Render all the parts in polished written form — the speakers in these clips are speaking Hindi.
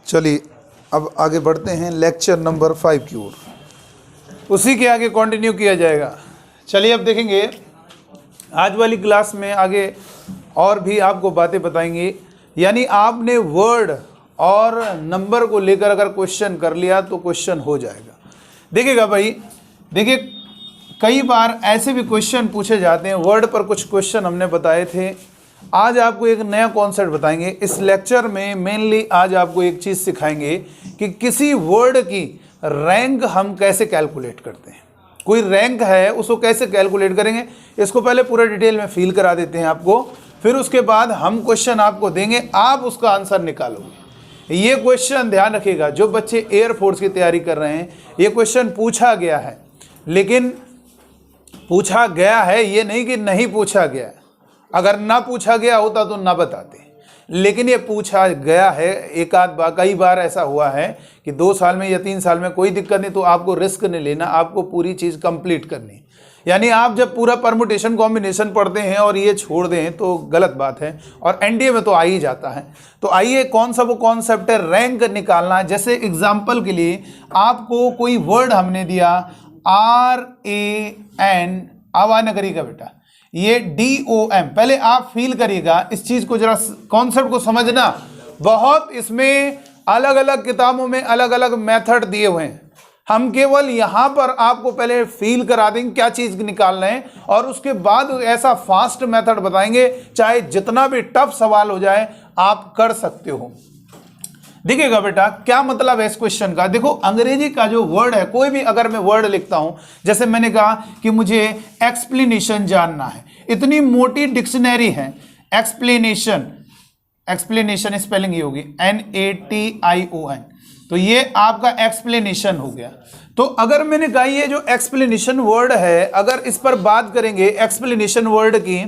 चलिए अब आगे बढ़ते हैं लेक्चर नंबर 5 की ओर, उसी के आगे कंटिन्यू किया जाएगा। चलिए अब देखेंगे आज वाली क्लास में आगे और भी आपको बातें बताएंगे। यानी आपने वर्ड और नंबर को लेकर अगर क्वेश्चन कर लिया तो क्वेश्चन हो जाएगा। देखिएगा भाई, देखिए कई बार ऐसे भी क्वेश्चन पूछे जाते हैं। वर्ड पर कुछ क्वेश्चन हमने बताए थे, आज आपको एक नया कॉन्सेप्ट बताएंगे। इस लेक्चर में मेनली आज आपको एक चीज़ सिखाएंगे कि किसी वर्ड की रैंक हम कैसे कैलकुलेट करते हैं। कोई रैंक है उसको कैसे कैलकुलेट करेंगे, इसको पहले पूरा डिटेल में फील करा देते हैं आपको, फिर उसके बाद हम क्वेश्चन आपको देंगे, आप उसका आंसर निकालोगे। ये क्वेश्चन ध्यान रखिएगा, जो बच्चे एयरफोर्स की तैयारी कर रहे हैं, ये क्वेश्चन पूछा गया है, लेकिन पूछा गया है ये नहीं कि नहीं पूछा गया। अगर ना पूछा गया होता तो ना बताते, लेकिन ये पूछा गया है। एक आध बार, कई बार ऐसा हुआ है कि 2 साल में या 3 साल में कोई दिक्कत नहीं, तो आपको रिस्क नहीं लेना, आपको पूरी चीज़ कंप्लीट करनी। यानी आप जब पूरा परमुटेशन कॉम्बिनेशन पढ़ते हैं और ये छोड़ दें तो गलत बात है, और एनडीए में तो आ ही जाता है। तो आइए, कौन सा वो कॉन्सेप्ट है रैंक निकालना। जैसे एग्जाम्पल के लिए आपको कोई वर्ड हमने दिया RAN, आवानगरी का बेटा, ये DOM। पहले आप फील करिएगा इस चीज को, जरा कॉन्सेप्ट को समझना। बहुत इसमें अलग अलग किताबों में अलग अलग मेथड दिए हुए हैं, हम केवल यहां पर आपको पहले फील करा देंगे क्या चीज निकाल रहे हैं, और उसके बाद ऐसा फास्ट मेथड बताएंगे, चाहे जितना भी टफ सवाल हो जाए आप कर सकते हो। देखिएगा बेटा क्या मतलब है इस क्वेश्चन का। देखो अंग्रेजी का जो वर्ड है, कोई भी अगर मैं वर्ड लिखता हूं, जैसे मैंने कहा कि मुझे एक्सप्लेनेशन जानना है, इतनी मोटी डिक्शनरी है एक्सप्लेनेशन, एक्सप्लेनेशन स्पेलिंग ये होगी NATION, तो ये आपका एक्सप्लेनेशन हो गया। तो अगर मैंने कहा ये जो एक्सप्लेनेशन वर्ड है, अगर इस पर बात करेंगे एक्सप्लेनेशन वर्ड की,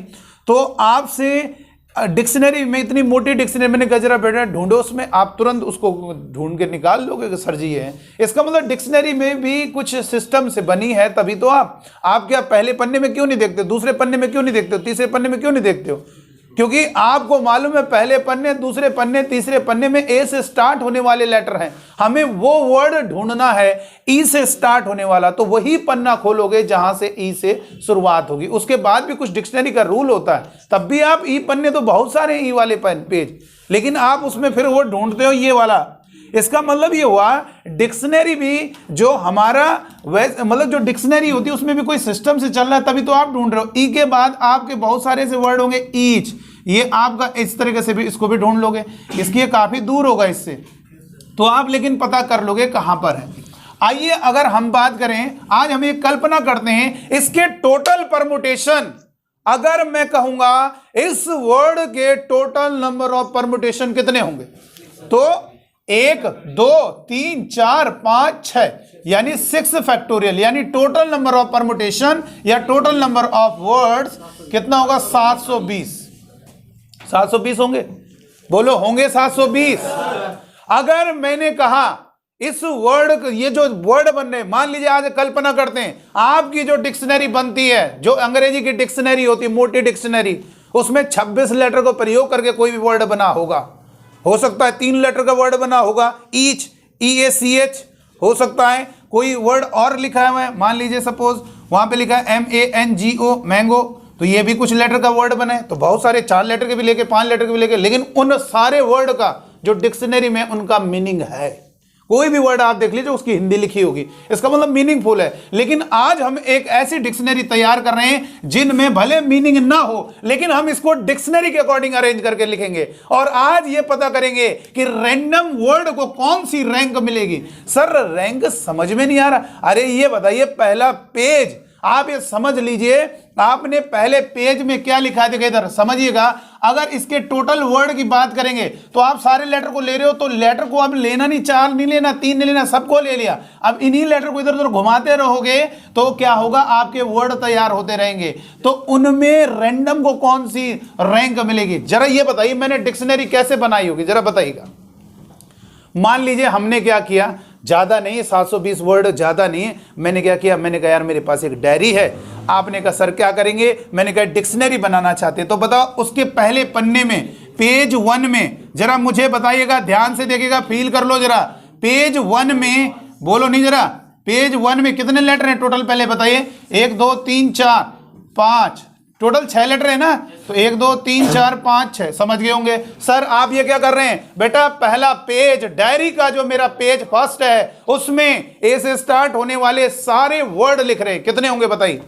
तो आपसे डिक्शनरी में, इतनी मोटी डिक्शनरी, मैंने कहा जरा बेटा ढूंढो, उसमें आप तुरंत उसको ढूंढ के निकाल लोगे कि सर जी है। इसका मतलब डिक्शनरी में भी कुछ सिस्टम से बनी है, तभी तो आप क्या पहले पन्ने में क्यों नहीं देखते, दूसरे पन्ने में क्यों नहीं देखते हो, तीसरे पन्ने में क्यों नहीं देखते हो? क्योंकि आपको मालूम है पहले पन्ने, दूसरे पन्ने, तीसरे पन्ने में ए से स्टार्ट होने वाले लेटर हैं, हमें वो वर्ड ढूंढना है ई से स्टार्ट होने वाला, तो वही पन्ना खोलोगे जहां से ई से शुरुआत होगी। उसके बाद भी कुछ डिक्शनरी का रूल होता है, तब भी आप ई पन्ने, तो बहुत सारे ई वाले पेज, लेकिन आप उसमें फिर वो ढूंढते हो ये वाला। इसका मतलब ये हुआ डिक्शनरी भी जो हमारा मतलब जो डिक्शनरी होती है उसमें भी कोई सिस्टम से चल रहा है, तभी तो आप ढूंढ रहे हो। ई के बाद आपके बहुत सारे से वर्ड होंगे, ईच, ये आपका इस तरीके से भी इसको भी ढूंढ लोगे, इसकी काफी दूर होगा इससे, तो आप लेकिन पता कर लोगे कहां पर है। आइए अगर हम बात करें, आज हम एक कल्पना करते हैं इसके टोटल परमुटेशन। अगर मैं कहूंगा इस वर्ड के टोटल नंबर ऑफ परमुटेशन कितने होंगे, तो 1 2 3 4 5 6, यानी 6 फैक्टोरियल, यानी टोटल नंबर ऑफ परमुटेशन या टोटल नंबर ऑफ वर्ड्स कितना होगा? 720। 720 होंगे, बोलो होंगे 720। अगर मैंने कहा इस वर्ड, ये जो वर्ड बन रहे, मान लीजिए आज कल्पना करते हैं आपकी जो डिक्शनरी बनती है, जो अंग्रेजी की डिक्शनरी होती है, मोटी डिक्शनरी, उसमें 26 लेटर को प्रयोग करके कोई भी वर्ड बना होगा। हो सकता है 3 लेटर का वर्ड बना होगा, ईच, EACH, हो सकता है कोई वर्ड और लिखा हुआ है, मान लीजिए सपोज वहां पे लिखा है MANGO, मैंगो, तो ये भी कुछ लेटर का वर्ड बना है। तो बहुत सारे 4 लेटर के भी लेके, 5 लेटर के भी लेके, लेकिन उन सारे वर्ड का जो डिक्शनरी में उनका मीनिंग है। कोई भी वर्ड आप देख लीजिए उसकी हिंदी लिखी होगी, इसका मतलब मीनिंगफुल है। लेकिन आज हम एक ऐसी डिक्शनरी तैयार कर रहे हैं जिनमें भले मीनिंग ना हो, लेकिन हम इसको डिक्शनरी के अकॉर्डिंग अरेंज करके लिखेंगे, और आज ये पता करेंगे कि रैंडम वर्ड को कौन सी रैंक मिलेगी। सर रैंक समझ में नहीं आ रहा, अरे ये बताइए पहला पेज आप ये समझ लीजिए, आपने पहले पेज में क्या लिखा है, देखिए इधर समझिएगा। अगर इसके टोटल वर्ड की बात करेंगे तो आप सारे लेटर को ले रहे हो, तो लेटर को अब लेना नहीं, 4 नहीं लेना, 3 नहीं लेना, सबको ले लिया। अब इन्हीं लेटर को इधर उधर घुमाते रहोगे तो क्या होगा, आपके वर्ड तैयार होते रहेंगे। तो उनमें रैंडम को कौन सी रैंक मिलेगी, जरा ये बताइए। मैंने डिक्शनरी कैसे बनाई होगी जरा बताइएगा। मान लीजिए हमने क्या किया, ज़्यादा नहीं है, 720 वर्ड ज़्यादा नहीं है। मैंने क्या किया, मैंने कहा यार मेरे पास एक डायरी है। आपने कहा सर क्या करेंगे, मैंने कहा डिक्शनरी बनाना चाहते हैं। तो बताओ उसके पहले पन्ने में पेज 1 में जरा मुझे बताइएगा, ध्यान से देखिएगा, फील कर लो जरा। पेज 1 में बोलो नहीं जरा, पेज 1 में कितने लेटर हैं टोटल पहले बताइए? 1 2 3 4 5, टोटल 6 लेटर है ना। तो 1 2 3 4 5 6, समझ गए होंगे। सर आप ये क्या कर रहे हैं बेटा? पहला पेज डायरी का जो मेरा पेज फर्स्ट है उसमें ए से स्टार्ट होने वाले सारे वर्ड लिख रहे हैं। कितने होंगे बताइए?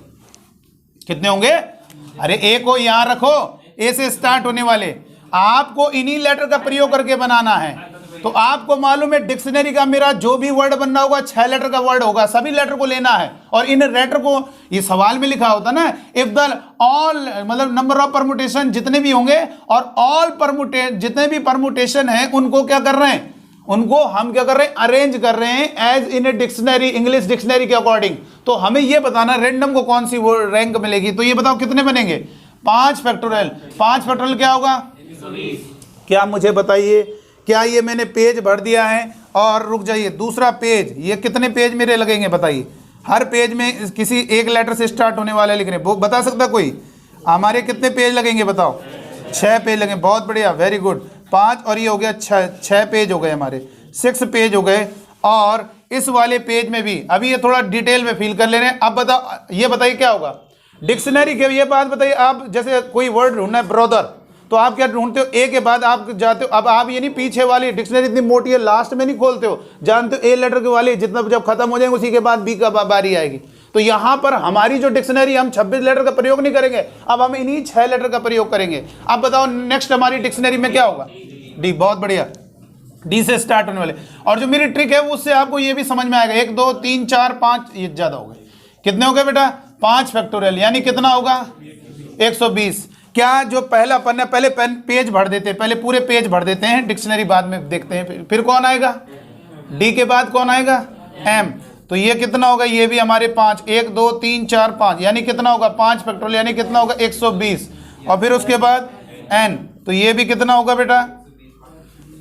कितने होंगे? अरे ए को यहां रखो, ए से स्टार्ट होने वाले आपको इन्हीं लेटर का प्रयोग करके बनाना है। तो आपको मालूम है डिक्शनरी का मेरा जो भी वर्ड बनना होगा 6 लेटर का वर्ड होगा, सभी लेटर को लेना है। और इन लेटर को, ये सवाल में लिखा होता ना, इफ द ऑल मतलब नंबर ऑफ परमुटेशन जितने भी होंगे और ऑल परमुटेशन जितने भी परमुटेशन है उनको क्या कर रहे हैं? उनको हम क्या कर रहे हैं? अरेंज कर रहे हैं as in a dictionary, English dictionary के अकॉर्डिंग। तो हमें यह बताना रैंडम को कौन सी रैंक मिलेगी। तो ये बताओ कितने बनेंगे? 5 फैक्टोरियल। 5 फैक्टोरियल क्या होगा? क्या मुझे बताइए, क्या ये मैंने पेज भर दिया है? और रुक जाइए, दूसरा पेज, ये कितने पेज मेरे लगेंगे बताइए? हर पेज में किसी एक लेटर से स्टार्ट होने वाले लिख रहे हैं, वो बता सकता कोई? हमारे कितने पेज लगेंगे बताओ? 6 पेज लगेंगे। बहुत बढ़िया, वेरी गुड। 5 और ये हो गया 6 पेज हो गए हमारे, 6 पेज हो गए। और इस वाले पेज में भी अभी ये थोड़ा डिटेल में फील कर ले रहे हैं। अब बताओ, ये बताइए क्या होगा डिक्शनरी के? ये बात बताइए, आप जैसे कोई वर्ड ढूंढना है ब्रदर, तो आप क्या ढूंढते हो? ए के बाद आप जाते हो। अब आप ये नहीं पीछे वाली डिक्शनरी इतनी मोटी है, लास्ट में नहीं खोलते हो, जानते हो ए लेटर के वाली जितना जब खत्म हो जाएंगे उसी के बाद बी का बारी आएगी। तो यहां पर हमारी जो डिक्शनरी, हम 26 लेटर का प्रयोग नहीं करेंगे, अब हम इन्हीं 6 लेटर का प्रयोग करेंगे। अब बताओ नेक्स्ट हमारी डिक्शनरी में क्या होगा? डी। बहुत बढ़िया, डी से स्टार्ट होने वाले। और जो मेरी ट्रिक है उससे आपको ये भी समझ में आएगा। 1 2 3 4 5, ये ज्यादा हो गए। कितने हो गए बेटा? 5 फैक्टोरियल, यानी कितना होगा? 120। क्या जो पहला पन्ना, पहले पेज भर देते हैं, पहले पूरे पेज भर देते हैं, डिक्शनरी बाद में देखते हैं। फिर कौन आएगा? डी के बाद कौन आएगा? एम। तो ये कितना होगा? ये भी हमारे 5, 1 2 3 4 5, यानी कितना होगा? 5 फैक्टोरियल, यानी कितना होगा? 120। और फिर उसके बाद एन, तो ये भी कितना होगा बेटा?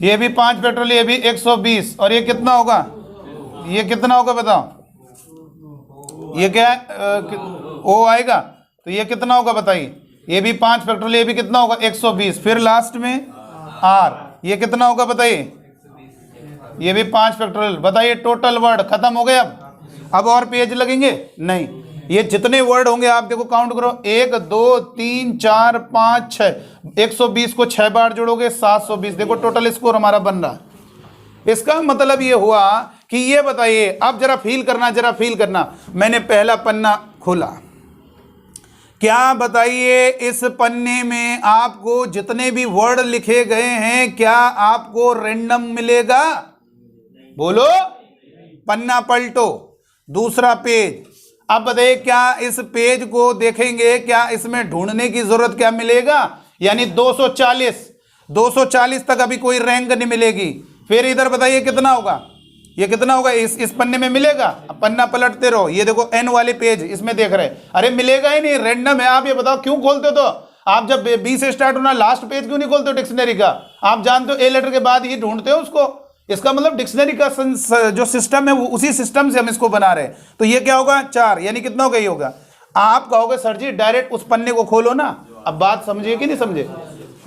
ये भी 5 फैक्टोरियल, ये भी 120। और ये कितना होगा? ये कितना होगा बताओ? ये क्या है? ओ आएगा। तो ये कितना होगा बताइए? ये भी 5 फैक्टोरियल, ये भी कितना होगा? 120। फिर लास्ट में आर, ये कितना होगा बताइए? ये भी 5 फैक्टोरियल। बताइए टोटल वर्ड खत्म हो गए। अब और पेज लगेंगे? नहीं, ये जितने वर्ड होंगे आप देखो, काउंट करो। 1 2 3 4 5 6, 120 को 6 बार जोड़ोगे 720। देखो टोटल स्कोर हमारा बन रहा है। इसका मतलब ये हुआ कि ये बताइए, अब जरा फील करना, जरा फील करना। मैंने पहला पन्ना खोला, क्या बताइए इस पन्ने में आपको जितने भी वर्ड लिखे गए हैं क्या आपको रैंडम मिलेगा? बोलो। पन्ना पलटो, दूसरा पेज। अब बताइए क्या इस पेज को देखेंगे, क्या इसमें ढूंढने की जरूरत क्या मिलेगा? यानी 240 तक अभी कोई रैंक नहीं मिलेगी। फिर इधर बताइए कितना होगा? ये कितना होगा? इस पन्ने में मिलेगा? अब पन्ना पलटते रहो, ये देखो एन वाले पेज इसमें देख रहे हैं। अरे मिलेगा ही नहीं, रैंडम है। आप ये बताओ क्यों खोलते हो? तो आप जब बी से स्टार्ट होना लास्ट पेज क्यों नहीं खोलते हो डिक्शनरी का? आप जानते हो ए लेटर के बाद ही ढूंढते हो उसको। इसका मतलब डिक्शनरी का जो सिस्टम है वो उसी सिस्टम से हम इसको बना रहे हैं। तो ये क्या होगा? 4, यानी कितना होगा? ये होगा। आप कहोगे सर जी डायरेक्ट उस पन्ने को खोलो ना। अब बात समझिए कि नहीं समझे?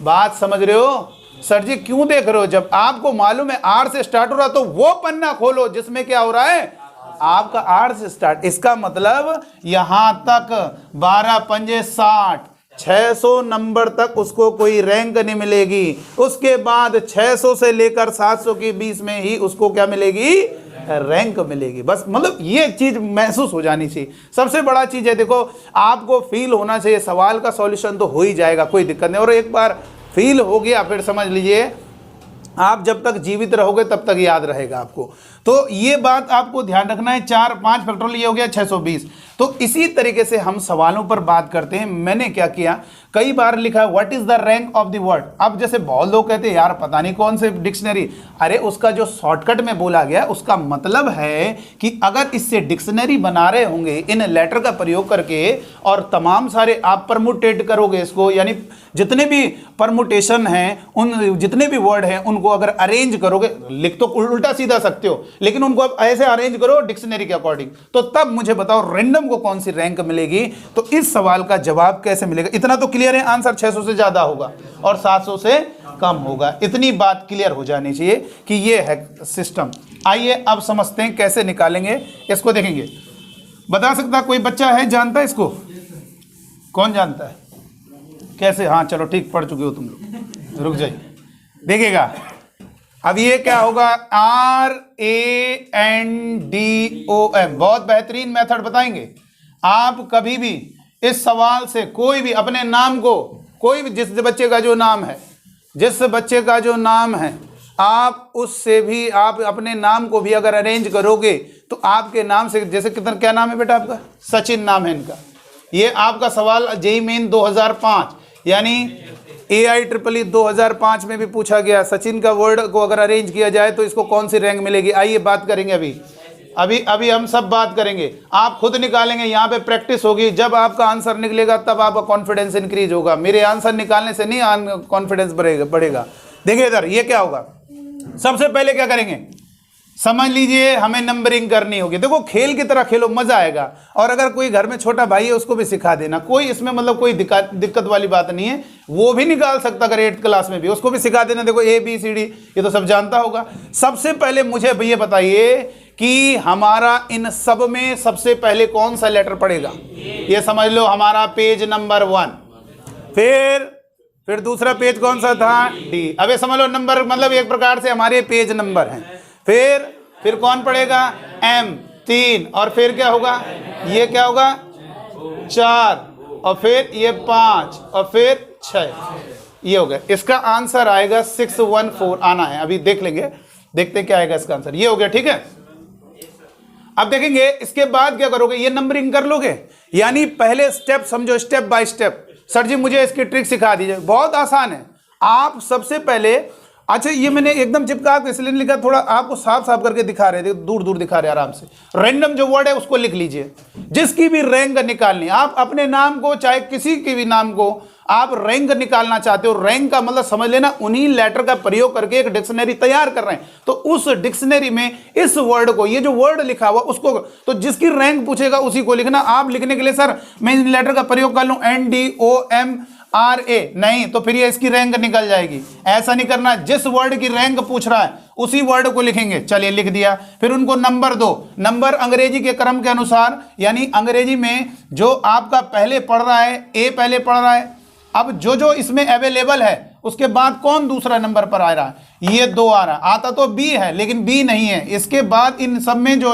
बात समझ रहे हो? सर जी क्यों देख रहे हो? जब आपको मालूम है आर से स्टार्ट हो रहा तो वो पन्ना खोलो जिसमें क्या हो रहा है? आपका आर से स्टार्ट। इसका मतलब यहां तक 12 पंजे 60, 600 नंबर तक उसको कोई रैंक नहीं मिलेगी। उसके बाद 600 से लेकर 700 के बीच में ही उसको क्या मिलेगी? रैंक मिलेगी। बस मतलब ये चीज महसूस हो जानी चाहिए। सबसे बड़ा चीज है, देखो आपको फील होना चाहिए। सवाल का सॉल्यूशन तो हो ही जाएगा, कोई दिक्कत नहीं। और एक बार फील हो गया फिर समझ लीजिए आप जब तक जीवित रहोगे तब तक याद रहेगा आपको। तो ये बात आपको ध्यान रखना है। 4 5 फैक्टोरियल ये हो गया 620। तो इसी तरीके से हम सवालों पर बात करते हैं। मैंने क्या किया, कई बार लिखा what is the rank of the word. अब जैसे बहुत लोग कहते हैं यार पता नहीं कौन से डिक्शनरी, अरे उसका जो शॉर्टकट में बोला गया उसका मतलब है कि अगर इससे डिक्शनरी बना रहे होंगे इन लेटर का प्रयोग करके और तमाम सारे आप परमुटेट करोगे इसको, यानी जितने भी परमुटेशन हैं उन जितने भी वर्ड हैं उनको अगर अरेंज करोगे, लिख तो उल्टा सीधा सकते हो लेकिन उनको अब ऐसे अरेंज करो डिक्शनरी के अकॉर्डिंग, तो तब मुझे बताओ रैंडम को कौन सी रैंक मिलेगी। तो इस सवाल का जवाब कैसे मिलेगा? इतना तो क्लियर है, आंसर 600 से ज्यादा होगा और 700 से कम होगा। इतनी बात क्लियर हो जानी चाहिए कि ये है सिस्टम। आइए अब समझते हैं कैसे निकालेंगे इसको, देखेंगे। बता सकता कोई बच्चा है, जानता है इसको? कौन जानता है कैसे? हाँ चलो ठीक, पढ़ चुके हो तुम लोग, रुक जाइए देखिएगा। अब ये क्या होगा, RANDOM, बहुत बेहतरीन मेथड बताएंगे। आप कभी भी इस सवाल से कोई भी अपने नाम को, कोई भी जिस बच्चे का जो नाम है, जिस बच्चे का जो नाम है, आप उससे भी, आप अपने नाम को भी अगर अरेंज करोगे तो आपके नाम से, जैसे कितना, क्या नाम है बेटा आपका? सचिन नाम है इनका। ये आपका सवाल जेईई मेन 2005 यानी AIEEE 2005 में भी पूछा गया। सचिन का वर्ड को अगर अरेंज किया जाए तो इसको कौन सी रैंक मिलेगी? आइए बात करेंगे। अभी हम सब बात करेंगे, आप खुद निकालेंगे, यहाँ पे प्रैक्टिस होगी। जब आपका आंसर निकलेगा तब आपका कॉन्फिडेंस इंक्रीज होगा। मेरे आंसर निकालने से नहीं कॉन्फिडेंस बढ़ेगा। देखिए इधर ये क्या होगा, सबसे पहले क्या करेंगे, समझ लीजिए हमें नंबरिंग करनी होगी। देखो खेल की तरह खेलो, मजा आएगा। और अगर कोई घर में छोटा भाई है उसको भी सिखा देना, कोई इसमें मतलब कोई दिक्कत वाली बात नहीं है, वो भी निकाल सकता अगर 8th क्लास में भी, उसको भी सिखा देना। देखो ABCD ये तो सब जानता होगा। सबसे पहले मुझे ये बताइए कि हमारा इन सब में सबसे पहले कौन सा लेटर पड़ेगा? ये समझ लो हमारा पेज नंबर 1। फिर दूसरा पेज कौन सा था? D। अब ये समझ लो नंबर मतलब एक प्रकार से हमारे पेज नंबर हैं। फिर कौन पड़ेगा? M 3, और फिर क्या होगा, ये क्या होगा 4, और फिर ये 5, और फिर 6, ये हो गया। इसका आंसर आएगा 614 आना है। अभी देख लेंगे, देखते हैं क्या आएगा इसका आंसर। ये हो गया, ठीक है। अब देखेंगे इसके बाद क्या करोगे, ये नंबरिंग कर लोगे। यानी पहले स्टेप समझो, स्टेप बाय स्टेप। सर जी मुझे इसकी ट्रिक सिखा दीजिए। बहुत आसान है। आप सबसे पहले, अच्छा ये मैंने एकदम चिपका के इसलिए लिखा, थोड़ा आपको साफ साफ करके दिखा रहे थे, दूर दूर दिखा रहे आराम से। रैंडम जो वर्ड है उसको लिख लीजिए, जिसकी भी रैंक निकालनी। आप अपने नाम को, चाहे किसी के भी नाम को आप रैंक निकालना चाहते हो, रैंक का मतलब समझ लेना, उन्हीं लेटर का प्रयोग करके एक डिक्शनरी तैयार कर रहे हैं। तो उस डिक्शनरी में इस वर्ड को, ये जो वर्ड लिखा हुआ उसको, तो जिसकी रैंक पूछेगा उसी को लिखना। आप लिखने के लिए सर मैं इन लेटर का प्रयोग कर लूं NDOMRA, नहीं तो फिर ये इसकी रैंक निकल जाएगी। ऐसा नहीं करना, जिस वर्ड की रैंक पूछ रहा है उसी वर्ड को लिखेंगे। चलिए लिख दिया। फिर उनको नंबर दो। नंबर अंग्रेजी के क्रम के अनुसार, यानी अंग्रेजी में जो आपका पहले पढ़ रहा है, A पहले पढ़ रहा है। अब जो इसमें अवेलेबल है उसके बाद कौन दूसरा नंबर पर आ रहा है? ये 2 आ रहा है। आता तो B है लेकिन B नहीं है। इसके बाद इन सब में जो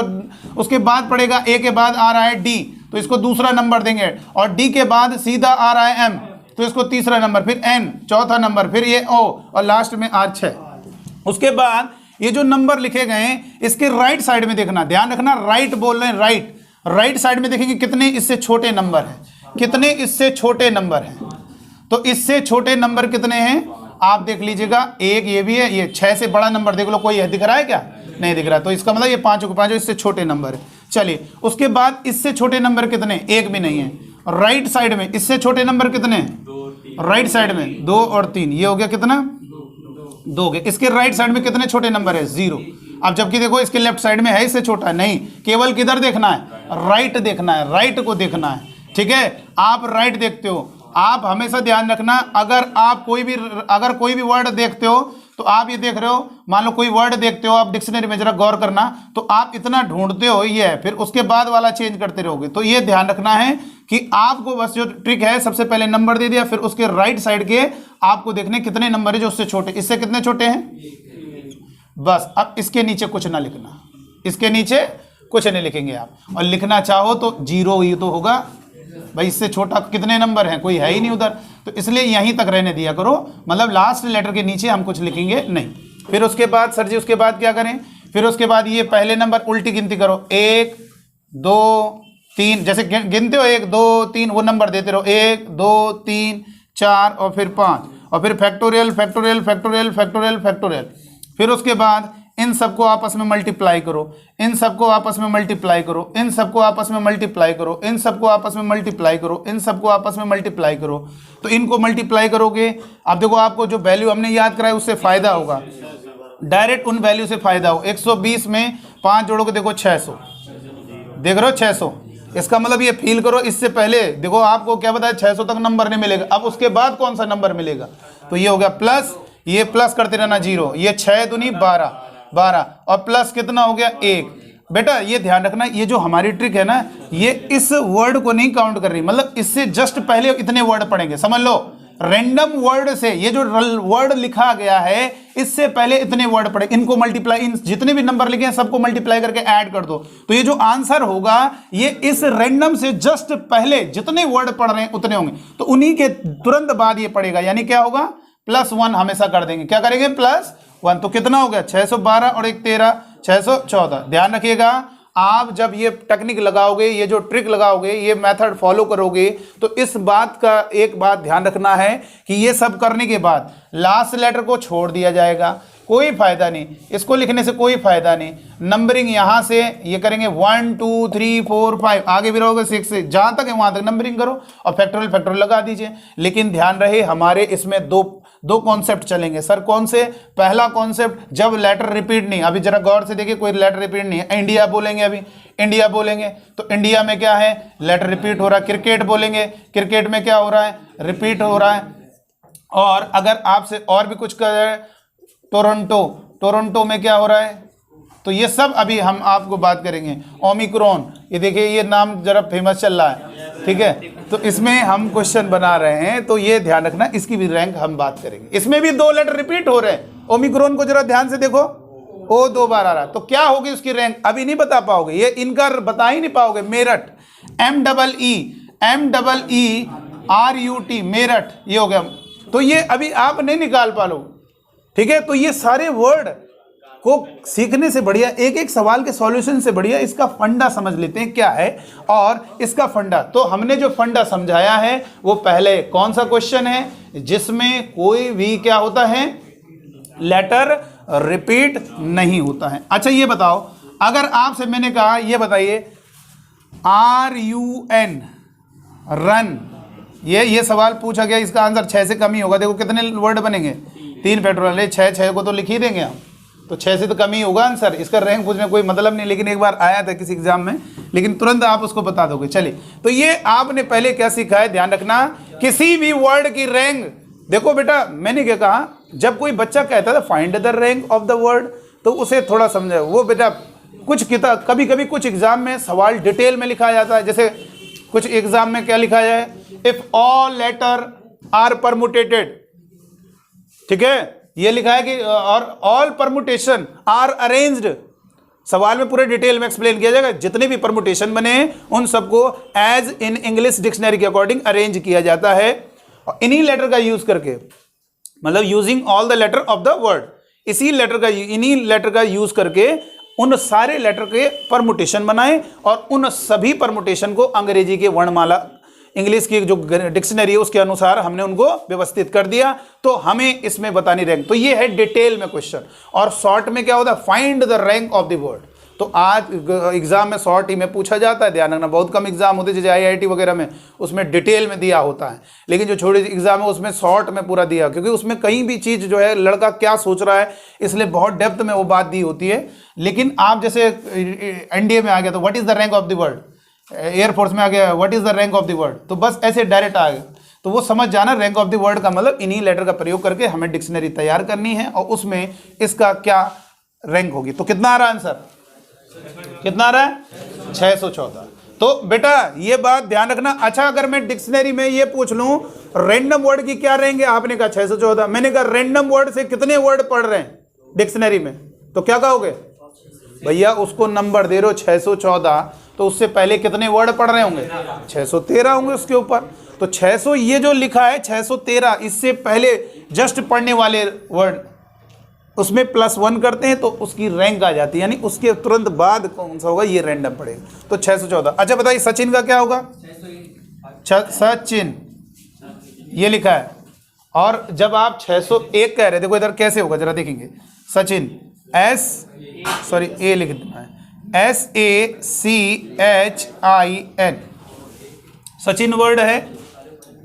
उसके बाद पड़ेगा, A के बाद आ रहा है D, तो इसको दूसरा नंबर देंगे। और D के बाद सीधा आ रहा है M, तो इसको तीसरा नंबर, फिर N चौथा नंबर, फिर ये O, और लास्ट में R 6। उसके बाद ये जो नंबर लिखे गए हैं इसके राइट साइड में देखना, ध्यान रखना, राइट बोल रहे हैं, राइट साइड में देखेंगे कितने इससे छोटे नंबर हैं, कितने इससे छोटे नंबर हैं। तो इससे छोटे नंबर कितने हैं आप देख लीजिएगा। एक ये भी है, ये 6 से बड़ा नंबर देख लो, कोई है दिख रहा है क्या? नहीं दिख रहा। तो इसका मतलब ये 5 के 5 इससे छोटे नंबर है। चलिए उसके बाद इससे छोटे नंबर कितने? एक भी नहीं है। राइट साइड में इससे छोटे नंबर कितने हैं? राइट साइड में 2 और 3, ये हो गया कितना? 2 हो गया। इसके राइट साइड में कितने छोटे नंबर है? 0। अब जबकि देखो इसके लेफ्ट साइड में है इससे छोटा, नहीं, केवल किधर देखना है? राइट देखना है, राइट को देखना है, ठीक है। आप राइट देखते हो। आप हमेशा ध्यान रखना, अगर कोई भी वर्ड देखते हो तो आप ये देख रहे हो, मान लो कोई वर्ड देखते हो आप डिक्शनरी में, जरा गौर करना, तो आप इतना ढूंढते हो ये है, फिर उसके बाद वाला चेंज करते रहोगे। तो ये ध्यान रखना है कि आपको बस जो ट्रिक है, सबसे पहले नंबर दे दिया, फिर उसके राइट साइड के आपको देखने कितने नंबर है जो उससे छोटे। इससे कितने छोटे हैं? बस अब इसके नीचे कुछ ना लिखना, इसके नीचे कुछ नहीं लिखेंगे आप। और लिखना चाहो तो 0 ही तो होगा भाई, इससे छोटा कितने नंबर हैं? कोई है ही नहीं उधर, तो इसलिए यहीं तक रहने दिया करो। मतलब लास्ट लेटर के नीचे हम कुछ लिखेंगे नहीं। फिर उसके बाद सर जी उसके बाद क्या करें? फिर उसके बाद ये पहले नंबर उल्टी गिनती करो, 1 2 3, जैसे गिनते हो 1 2 3, वो नंबर देते रहो, 1 2 3 4 और फिर 5, और फिर factorial factorial factorial factorial factorial. फिर उसके बाद इन सबको आपस में मल्टीप्लाई करो, इन सबको आपस में मल्टीप्लाई करो, इन सबको आपस में मल्टीप्लाई करो, इन सबको आपस में मल्टीप्लाई करो, इन सबको आपस में मल्टीप्लाई करो। तो इनको मल्टीप्लाई करोगे, अब देखो आपको जो वैल्यू हमने याद कराई उससे फायदा होगा, डायरेक्ट उन वैल्यू से फायदा हो। 120 में 5 जोड़ोगे, देखो 600, देख रहे हो 600। इसका मतलब ये फील करो, इससे पहले देखो आपको क्या बताया 600 तक नंबर नहीं मिलेगा, अब उसके बाद कौन सा नंबर मिलेगा? तो ये हो गया प्लस, ये प्लस करते रहना 0, ये 6 दूनी 12, 12 और प्लस कितना हो गया 1। बेटा ये ध्यान रखना, ये जो हमारी ट्रिक है ना, ये इस वर्ड को नहीं काउंट कर रही, मतलब इससे जस्ट पहले इतने वर्ड पढ़ेंगे, समझ लो। रैंडम वर्ड से ये जो वर्ड लिखा गया है इससे पहले इतने वर्ड पढ़े, इनको मल्टीप्लाई, इन जितने भी नंबर लिखे हैं सबको मल्टीप्लाई करके ऐड कर दो, तो ये जो आंसर होगा ये इस रैंडम से जस्ट पहले जितने वर्ड पढ़ रहे हैं उतने होंगे, तो उन्हीं के तुरंत बाद ये पड़ेगा, यानी क्या होगा +1 हमेशा कर देंगे। क्या करेंगे +1, तो कितना हो गया 612 और 1 13, 614। ध्यान रखिएगा, आप जब ये टेक्निक लगाओगे, ये जो ट्रिक लगाओगे, ये मेथड फॉलो करोगे, तो इस बात का एक बात ध्यान रखना है कि ये सब करने के बाद लास्ट लेटर को छोड़ दिया जाएगा, कोई फायदा नहीं, इसको लिखने से कोई फायदा नहीं। नंबरिंग यहाँ से ये करेंगे 1 2 3 4 5, आगे भी रहोगे 6 से, जहाँ तक है वहाँ तक नंबरिंग करो और फैक्टोरियल लगा दीजिए। लेकिन ध्यान रहे हमारे इसमें दो कॉन्सेप्ट चलेंगे। सर कौन से? पहला कॉन्सेप्ट, जब लेटर रिपीट नहीं, अभी जरा गौर से देखिए, कोई लेटर रिपीट नहीं है। इंडिया बोलेंगे, अभी इंडिया बोलेंगे तो इंडिया में क्या है, लेटर रिपीट हो रहा है। क्रिकेट बोलेंगे, क्रिकेट में क्या हो रहा है, रिपीट हो रहा है। और अगर आपसे और भी कुछ करें, टोरंटो में क्या हो रहा है, तो ये सब अभी हम आपको बात करेंगे। ओमिक्रॉन, ये देखिए ये नाम जरा फेमस चल रहा है, ठीक है, तो इसमें हम क्वेश्चन बना रहे हैं, तो ये ध्यान रखना, इसकी भी रैंक हम बात करेंगे। इसमें भी 2 लेटर रिपीट हो रहे हैं। ओमिक्रॉन को जरा ध्यान से देखो, ओ 2 बार आ रहा, तो क्या होगी उसकी रैंक, अभी नहीं बता पाओगे, ये इनका बता ही नहीं पाओगे। मेरठ, MERUT, मेरठ, ये हो गया, तो ये अभी आप नहीं निकाल पा लो, ठीक है। तो ये सारे वर्ड को सीखने से बढ़िया, एक एक सवाल के सॉल्यूशन से बढ़िया इसका फंडा समझ लेते हैं क्या है। और इसका फंडा, तो हमने जो फंडा समझाया है वो पहले कौन सा क्वेश्चन है जिसमें कोई भी क्या होता है, लेटर रिपीट नहीं होता है। अच्छा ये बताओ, अगर आपसे मैंने कहा ये बताइए RUN, रन, ये सवाल पूछा गया, इसका आंसर 6 से कम ही होगा। देखो कितने वर्ड बनेंगे, 3 फैक्टोरियल, 6 को तो लिख ही देंगे हम, तो 6 से तो कम ही होगा आंसर। इसका रैंक पूछने कोई मतलब नहीं, लेकिन एक बार आया था किसी एग्जाम में, लेकिन तुरंत आप उसको बता दोगे। चलिए, तो ये आपने पहले क्या सीखा है, ध्यान रखना, किसी भी वर्ड की रैंक, देखो बेटा मैंने क्या कहा, जब कोई बच्चा कहता था find the rank of the word, तो उसे थोड़ा समझे। वो बेटा कुछ किताब, कभी कभी कुछ एग्जाम में सवाल डिटेल में लिखा जाता है, जैसे कुछ एग्जाम में क्या लिखा जाए, इफ ऑल लेटर आर परमुटेटेड, ठीक है, ये लिखा है कि और ऑल परमुटेशन आर अरेंज्ड। सवाल में पूरे डिटेल में एक्सप्लेन किया जाएगा, जितने भी परमुटेशन बने हैं उन सबको एज इन इंग्लिश डिक्शनरी के अकॉर्डिंग अरेंज किया जाता है, और इन्हीं लेटर का यूज करके, मतलब using all the letter of the word, इसी लेटर का, इन्हीं लेटर का यूज करके उन सारे लेटर के परमुटेशन बनाए, और उन सभी परमुटेशन को अंग्रेजी के वर्णमाला, इंग्लिश की जो डिक्शनरी है उसके अनुसार हमने उनको व्यवस्थित कर दिया। तो हमें इसमें बतानी रैंक, तो ये है डिटेल में क्वेश्चन। और शॉर्ट में क्या होता है, find the rank of the word. तो आज एग्जाम में शॉर्ट ही में पूछा जाता है, ध्यान रखना, बहुत कम एग्जाम होते हैं जैसे IIT वगैरह में, उसमें डिटेल में दिया होता है, लेकिन जो छोटे एग्जाम है उसमें शॉर्ट में पूरा दिया, क्योंकि उसमें कहीं भी चीज़ जो है लड़का क्या सोच रहा है, इसलिए बहुत डेप्थ में वो बात दी होती है। लेकिन आप जैसे NDA में आ गया तो what is the rank of the word, air force में आ गया what is the rank of the word, तो बस ऐसे डायरेक्ट आ गया, तो वो समझ जाना रैंक ऑफ द वर्ड का मतलब इन्हीं लेटर का प्रयोग करके हमें डिक्शनरी तैयार करनी है, और उसमें इसका क्या रैंक होगी। तो कितना आ रहा है आंसर, कितना आ रहा है, 614। तो बेटा ये बात ध्यान रखना। अच्छा अगर मैं डिक्शनरी में ये पूछ लूं रैंडम वर्ड की क्या रहेंगे, आपने कहा 614, मैंने कहा रैंडम वर्ड से कितने वर्ड पढ़ रहे हैं डिक्शनरी में, तो क्या कहोगे, भैया उसको नंबर दे रहे हो 614, तो उससे पहले कितने वर्ड पढ़ रहे होंगे, 613 होंगे उसके ऊपर। तो 600 ये जो लिखा है 613, इससे पहले जस्ट पढ़ने वाले वर्ड उसमें +1 करते हैं तो उसकी रैंक आ जाती है, यानी उसके तुरंत बाद कौन सा होगा, ये रैंडम पड़ेगा, तो 614। अच्छा बताइए सचिन का क्या होगा, सचिन ये लिखा है, और जब आप 601 कह रहे, देखो इधर कैसे होगा जरा देखेंगे, सचिन ए लिख देना है, SACHIN, सचिन वर्ड है।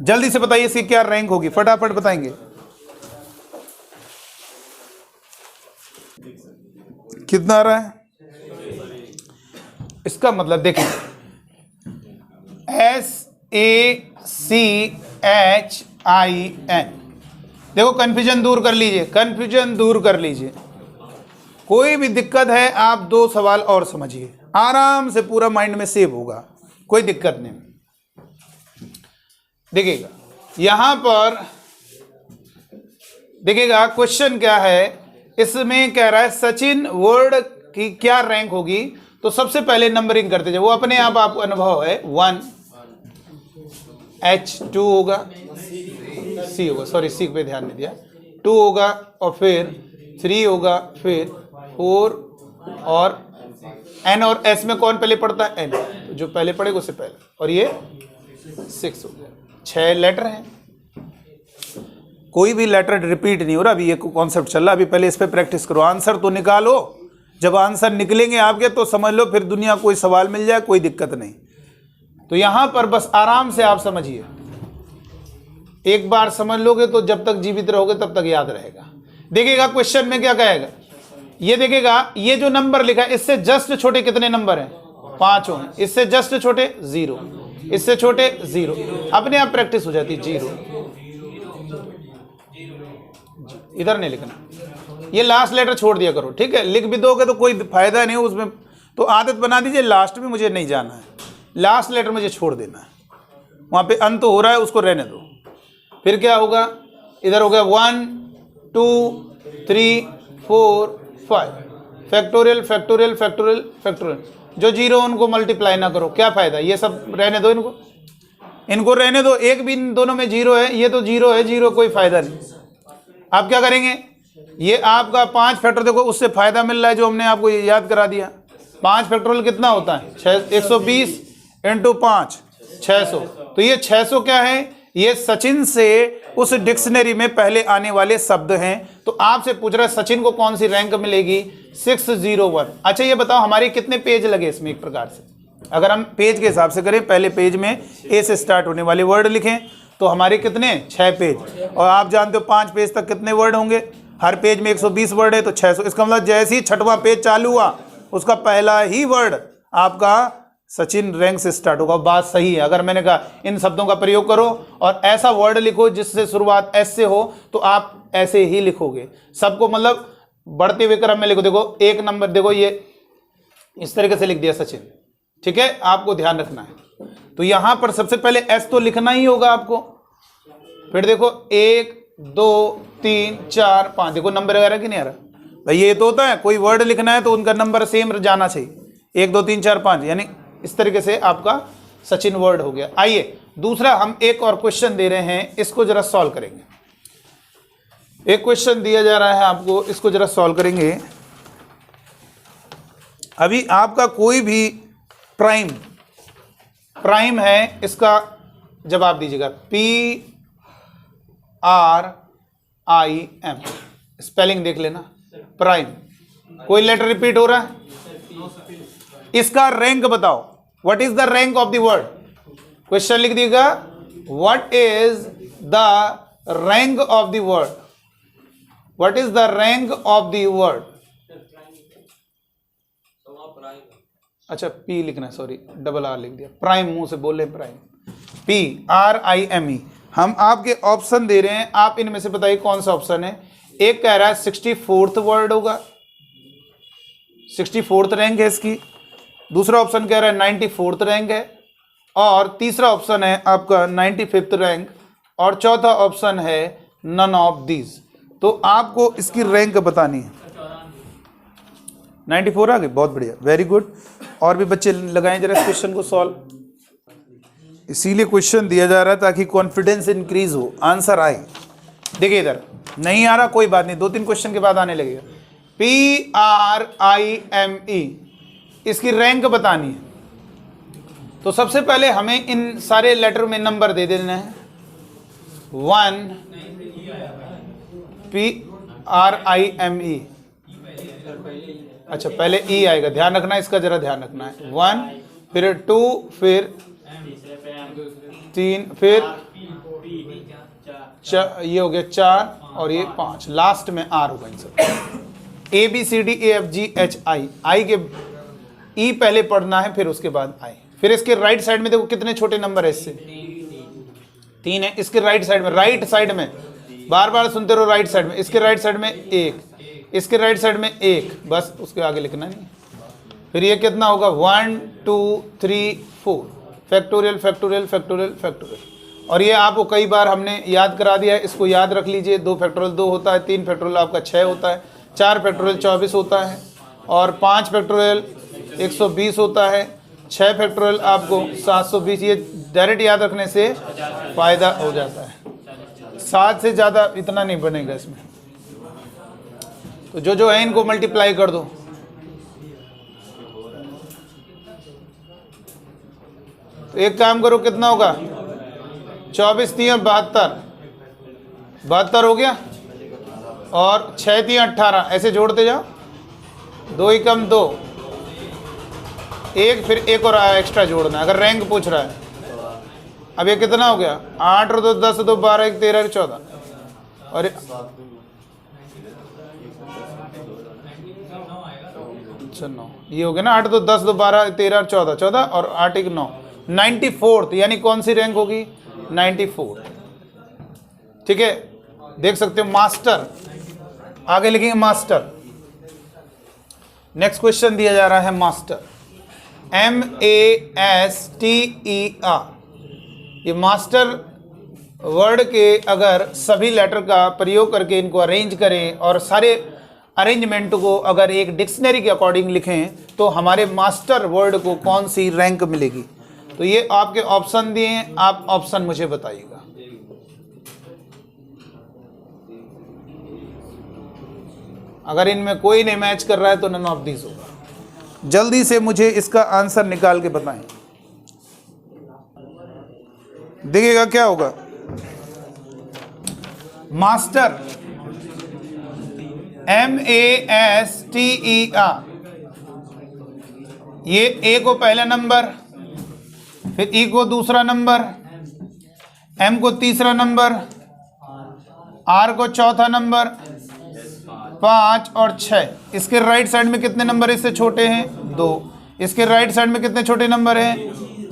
जल्दी से बताइए इसकी क्या रैंक होगी, फटाफट बताएंगे, कितना आ रहा है। इसका मतलब देखिए SACHIN, देखो कन्फ्यूजन दूर कर लीजिए, कन्फ्यूजन दूर कर लीजिए। कोई भी दिक्कत है आप 2 सवाल और समझिए, आराम से पूरा माइंड में सेव होगा, कोई दिक्कत नहीं। देखिएगा यहां पर, देखिएगा क्वेश्चन क्या है, इसमें कह रहा है सचिन वर्ड की क्या रैंक होगी। तो सबसे पहले नंबरिंग करते जाए, वो अपने आप आपको अनुभव है। 1 H, 2 होगा, C होगा, सॉरी C पे ध्यान नहीं दिया, 2 होगा और फिर 3 होगा, फिर 4 और N, और S में कौन पहले पढ़ता है? N, तो जो पहले पढ़ेगा उससे पहले, और ये 6 हो गया। 6 लेटर हैं, कोई भी लेटर रिपीट नहीं हो रहा। अभी ये कॉन्सेप्ट चल रहा, अभी पहले इस पे प्रैक्टिस करो, आंसर तो निकालो। जब आंसर निकलेंगे आपके तो समझ लो फिर दुनिया कोई सवाल मिल जाए, कोई दिक्कत नहीं। तो यहां पर बस आराम से आप समझिए, एक बार समझ लोगे तो जब तक जीवित रहोगे तब तक याद रहेगा। देखिएगा क्वेश्चन में क्या कहेगा, ये देखिएगा, ये जो नंबर लिखा है इससे जस्ट छोटे कितने नंबर हैं? 5 हैं। इससे जस्ट छोटे 0, इससे छोटे 0, अपने आप प्रैक्टिस हो जाती। 0 इधर नहीं लिखना, ये लास्ट लेटर छोड़ दिया करो, ठीक है? लिख भी दोगे तो कोई फायदा नहीं उसमें, तो आदत बना दीजिए लास्ट में मुझे नहीं जाना है, लास्ट लेटर मुझे छोड़ देना है, वहां पे अंत हो रहा है उसको रहने दो। फिर क्या होगा, इधर हो गया 1 2 3 4 5, फैक्टोरियल फैक्टोरियल फैक्टोरियल फैक्टोरियल। जो 0 उनको मल्टीप्लाई ना करो, क्या फायदा, ये सब रहने दो, इनको रहने दो। एक भी इन दोनों में 0 है, ये तो 0 है, 0 कोई फायदा नहीं। आप क्या करेंगे, ये आपका 5 फैक्टोरियल, देखो उससे फायदा मिल रहा है जो हमने आपको याद करा दिया। 5 फैक्टोरियल कितना होता है? 120 × 5 600। तो ये 600 क्या है, ये सचिन से उस डिक्शनरी में पहले आने वाले शब्द हैं। तो आपसे पूछ रहा है सचिन को कौन सी रैंक मिलेगी? 601। अच्छा ये बताओ हमारे कितने पेज लगे इसमें? एक प्रकार से अगर हम पेज के हिसाब से करें, पहले पेज में ए से स्टार्ट होने वाले वर्ड लिखें तो हमारे कितने? 6 पेज। और आप जानते हो 5 पेज तक कितने वर्ड होंगे? हर पेज में 120 वर्ड है तो 600। इसका मतलब जैसे ही 6वां पेज चालू हुआ उसका पहला ही वर्ड आपका सचिन रैंक से स्टार्ट होगा। बात सही है। अगर मैंने कहा इन शब्दों का प्रयोग करो और ऐसा वर्ड लिखो जिससे शुरुआत एस से हो, तो आप ऐसे ही लिखोगे सबको, मतलब बढ़ते हुए क्रम में लिखो। देखो 1 नंबर, देखो ये इस तरीके से लिख दिया सचिन, ठीक है? आपको ध्यान रखना है। तो यहां पर सबसे पहले एस तो लिखना ही होगा आपको। फिर देखो 1 2 3 4 5, देखो नंबर वगैरह कि नहीं आ रहा भाई? ये तो होता है, कोई वर्ड लिखना है तो उनका नंबर सेम जाना चाहिए, 1 2 3 4 5, यानी इस तरीके से आपका सचिन वर्ड हो गया। आइए दूसरा हम एक और क्वेश्चन दे रहे हैं, इसको जरा सॉल्व करेंगे। एक क्वेश्चन दिया जा रहा है आपको, इसको जरा सॉल्व करेंगे। अभी आपका कोई भी प्राइम है, इसका जवाब दीजिएगा। PRIM, स्पेलिंग देख लेना। प्राइम, कोई लेटर रिपीट हो रहा है? इसका रैंक बताओ, what is the rank of the word? Question लिख दीजिएगा, what is the rank of the word? What is the rank of the word? अच्छा P लिखना, सॉरी डबल R लिख दिया, प्राइम मुंह से बोले प्राइम, PRIME। हम आपके ऑप्शन दे रहे हैं, आप इनमें से बताइए कौन सा ऑप्शन है। एक कह रहा है 64th वर्ड होगा, 64th रैंक है इसकी। दूसरा ऑप्शन कह रहा है 94th रैंक है, और तीसरा ऑप्शन है आपका 95th रैंक, और चौथा ऑप्शन है नन ऑफ दीज। तो आपको इसकी रैंक बतानी है। 94 आ गई, बहुत बढ़िया, वेरी गुड। और भी बच्चे लगाएं जरा इस क्वेश्चन को सॉल्व। इसीलिए क्वेश्चन दिया जा रहा है ताकि कॉन्फिडेंस इंक्रीज हो, आंसर आए। देखिए इधर नहीं आ रहा, कोई बात नहीं, 2-3 क्वेश्चन के बाद आने लगेगा। PRIME, इसकी रैंक बतानी है। तो सबसे पहले हमें इन सारे लेटर में नंबर दे देना है। 1 PRIME, अच्छा पहले E आएगा, ध्यान रखना, इसका जरा ध्यान रखना है। 1, फिर 2, फिर 3, फिर ये हो गया 4, और ये 5, लास्ट में R होगा इन सब। ABCDEFGHI, आई के E पहले पढ़ना है, फिर उसके बाद I। फिर इसके राइट साइड में देखो कितने छोटे नंबर है, इससे 3 है। इसके राइट साइड में बार बार सुनते रहो राइट साइड में, इसके राइट साइड में 1, इसके राइट साइड में 1, बस उसके आगे लिखना नहीं। फिर ये कितना होगा 1 2 3 4 फैक्टोरियल फैक्टोरियल फैक्टोरियल फैक्टोरियल। और ये आपको कई बार हमने याद करा दिया है, इसको याद रख लीजिए। 2 फैक्टोरियल 2 होता है, 3 फैक्टोरियल आपका 6 होता है, 4 फैक्टोरियल 24 होता है, और 5 फैक्टोरियल 120 होता है, 6 फैक्टोरियल आपको 720। ये डायरेक्ट याद रखने से फ़ायदा हो जाता है, 7 से ज़्यादा इतना नहीं बनेगा इसमें। तो जो है इनको मल्टीप्लाई कर दो। तो एक काम करो, कितना होगा 24 3 72, 72 हो गया, और 6 3 18, ऐसे जोड़ते जाओ। 2 ही कम 2, 1, फिर एक और आया एक्स्ट्रा जोड़ना अगर रैंक पूछ रहा है। अब ये कितना हो गया 8 और 2 10 2 12 1 13 14, और अच्छा 9, ये हो गया ना 8 2 10 2 12 13 14 14 और 8 1 9, 94th, यानी कौन सी रैंक होगी 94। ठीक है, देख सकते हो मास्टर, आगे लिखेंगे मास्टर। नेक्स्ट क्वेश्चन दिया जा रहा है मास्टर, MASTER। ये मास्टर वर्ड के अगर सभी लेटर का प्रयोग करके इनको अरेंज करें और सारे अरेंजमेंट को अगर एक डिक्शनरी के अकॉर्डिंग लिखें तो हमारे मास्टर वर्ड को कौन सी रैंक मिलेगी। तो ये आपके ऑप्शन दिए हैं, आप ऑप्शन मुझे बताइएगा। अगर इनमें कोई नहीं मैच कर रहा है तो नन ऑफ दीज होगा। जल्दी से मुझे इसका आंसर निकाल के बताएं। देखिएगा क्या होगा, मास्टर MASTER, ये A को पहला नंबर, फिर E को दूसरा नंबर, M को तीसरा नंबर, R को चौथा नंबर, 5 और 6। इसके राइट साइड में कितने नंबर इससे छोटे हैं 2, इसके राइट साइड में कितने छोटे नंबर हैं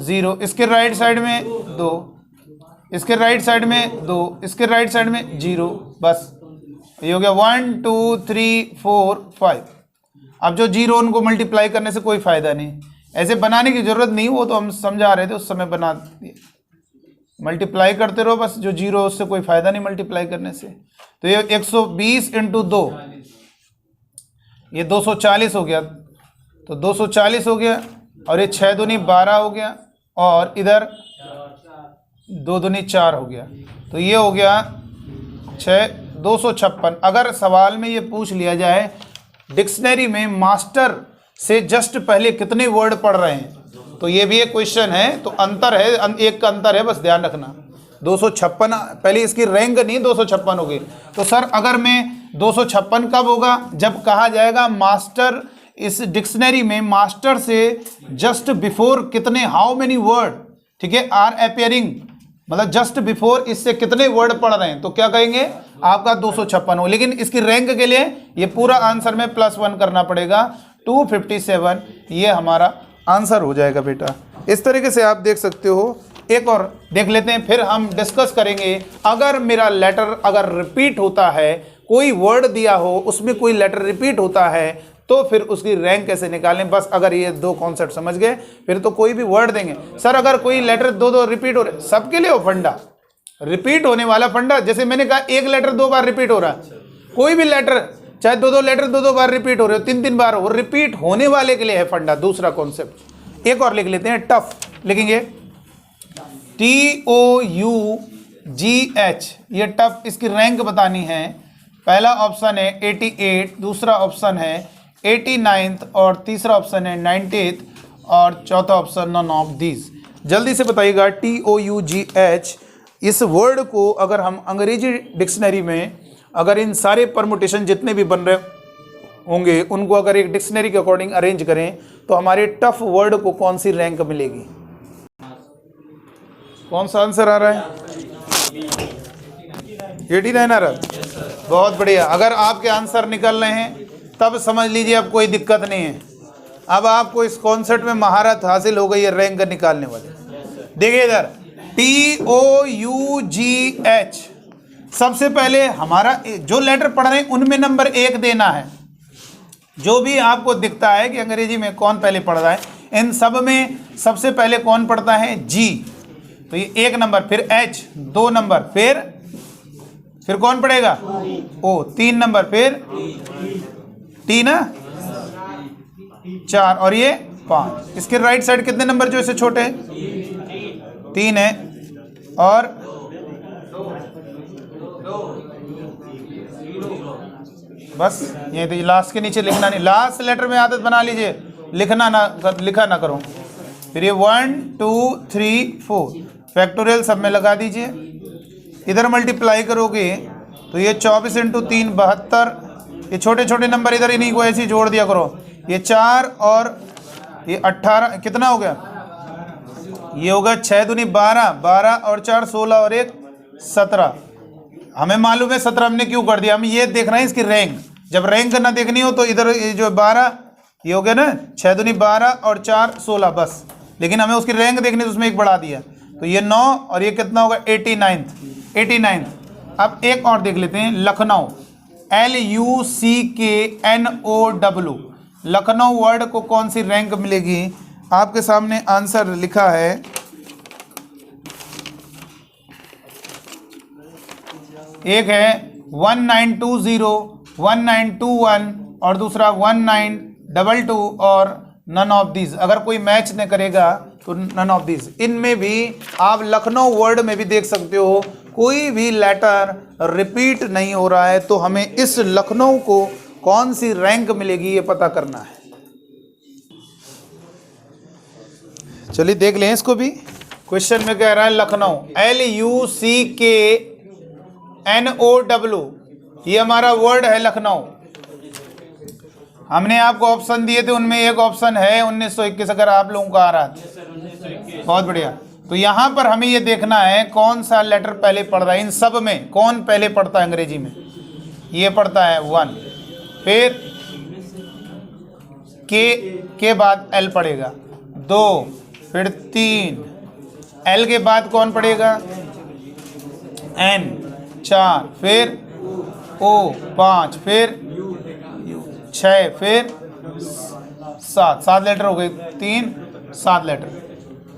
0, इसके राइट साइड में 2, इसके राइट साइड में 2, इसके राइट साइड में 0, बस ये हो गया 1 2 3 4 5। अब जो 0 उनको मल्टीप्लाई करने से कोई फायदा नहीं, ऐसे बनाने की जरूरत नहीं, वो तो हम समझा रहे थे उस समय बना दिए। मल्टीप्लाई करते रहो बस, जो 0 उससे कोई फायदा नहीं मल्टीप्लाई करने से। तो ये 120 × 2, ये 240 हो गया, तो 240 हो गया, और ये 6 दूनी 12 हो गया, और इधर 2 दूनी 4 हो गया, तो ये हो गया 6 256। अगर सवाल में ये पूछ लिया जाए डिक्शनरी में मास्टर से जस्ट पहले कितने वर्ड पढ़ रहे हैं, तो ये भी एक क्वेश्चन है। तो अंतर है, एक का अंतर है, बस ध्यान रखना। 256 पहले इसकी रैंक नहीं 256 होगी। तो सर अगर मैं 256 कब होगा, जब कहा जाएगा मास्टर, इस डिक्शनरी में मास्टर से जस्ट बिफोर कितने, हाउ मेनी वर्ड, ठीक है, आर अपियरिंग, मतलब जस्ट बिफोर इससे कितने वर्ड पढ़ रहे हैं, तो क्या कहेंगे आपका 256 हो। लेकिन इसकी रैंक के लिए ये पूरा आंसर में +1 करना पड़ेगा, 257 ये हमारा आंसर हो जाएगा बेटा। इस तरीके से आप देख सकते हो। एक और देख लेते हैं, फिर हम डिस्कस करेंगे। अगर मेरा लेटर अगर रिपीट होता है, कोई वर्ड दिया हो उसमें कोई लेटर रिपीट होता है, तो फिर उसकी रैंक कैसे निकालें। बस अगर ये 2 कॉन्सेप्ट समझ गए, फिर तो कोई भी वर्ड देंगे। सर अगर कोई लेटर 2 रिपीट हो रहे, सबके लिए हो फंडा, रिपीट होने वाला फंडा। जैसे मैंने कहा एक लेटर 2 बार रिपीट हो रहा है, कोई भी लेटर चाहे 2 लेटर 2 बार रिपीट हो रहे हो, 3 बार हो, रिपीट होने वाले के लिए है फंडा। दूसरा कॉन्सेप्ट एक और लिख लेते हैं, टफ लिखेंगे TOUGH, ये टफ, इसकी रैंक बतानी है। पहला ऑप्शन है 88, दूसरा ऑप्शन है 89th, और तीसरा ऑप्शन है 90th, और चौथा ऑप्शन नन ऑफ दीज। जल्दी से बताइएगा TOUGH, इस वर्ड को अगर हम अंग्रेजी डिक्शनरी में अगर इन सारे परमुटेशन जितने भी बन रहे होंगे उनको अगर एक डिक्शनरी के अकॉर्डिंग अरेंज करें तो हमारे टफ वर्ड को कौन सी रैंक मिलेगी। कौन सा आंसर आ रहा है 89 आ रहा है। बहुत बढ़िया। अगर आपके आंसर निकल रहे हैं तब समझ लीजिए अब कोई दिक्कत नहीं है, अब आपको इस कॉन्सेप्ट में महारत हासिल हो गई है रैंक निकालने वाले। देखिए इधर TOUGH, सबसे पहले हमारा जो लेटर पढ़ रहे हैं उनमें नंबर 1 देना है। जो भी आपको दिखता है कि अंग्रेजी में कौन पहले पढ़ रहा है, इन सब में सबसे पहले कौन पढ़ता है? जी। तो ये 1 नंबर, फिर H 2 नंबर, फिर कौन पढ़ेगा? O 3 नंबर, फिर T ना 4 और ये 5। इसके राइट साइड कितने नंबर जो इससे छोटे हैं? 3 है। और बस ये तो लास्ट के नीचे लिखना नहीं, लास्ट लेटर में आदत बना लीजिए, लिखा ना करो। फिर ये 1 2 3 4 फैक्टोरियल सब में लगा दीजिए। इधर मल्टीप्लाई करोगे तो ये 24 × 3 72। ये छोटे छोटे नंबर इधर इन्हीं को ऐसे जोड़ दिया करो। ये 4 और ये 18 कितना हो गया? ये होगा 6 दूनी 12, 12 और 4 16 और 1 17। हमें मालूम है 17 हमने क्यों कर दिया, हम ये देख रहे हैं इसकी रैंक। जब रैंक ना देखनी हो तो इधर ये जो 12 ये हो गया ना, 6 दूनी 12 और 4 16 बस। लेकिन हमें उसकी रैंक देखनी तो उसमें 1 बढ़ा दिया, तो ये 9 और ये कितना होगा? 89। अब एक और देख लेते हैं, लखनऊ LUCKNOW। लखनऊ वर्ड को कौन सी रैंक मिलेगी? आपके सामने आंसर लिखा है, एक है 1920, 1921 और दूसरा 1922 और नन ऑफ दीज। अगर कोई मैच न करेगा तो नन ऑफ दीज। इनमें भी आप लखनऊ वर्ड में भी देख सकते हो, कोई भी लेटर रिपीट नहीं हो रहा है, तो हमें इस लखनऊ को कौन सी रैंक मिलेगी ये पता करना है। चलिए देख लें इसको भी। क्वेश्चन में कह रहा है लखनऊ LUCKNOW, ये हमारा वर्ड है लखनऊ। हमने आपको ऑप्शन दिए थे, उनमें एक ऑप्शन है 1921, अगर आप लोगों का आ रहा था। बहुत बढ़िया। तो यहां पर हमें ये देखना है कौन सा लेटर पहले पढ़ रहा है। इन सब में कौन पहले पढ़ता है अंग्रेजी में? ये पढ़ता है 1, फिर के बाद L पढ़ेगा 2, फिर 3, L के बाद कौन पढ़ेगा? N 4, फिर O 5, फिर 6, फिर 7 लेटर हो गए। 3 7 लेटर।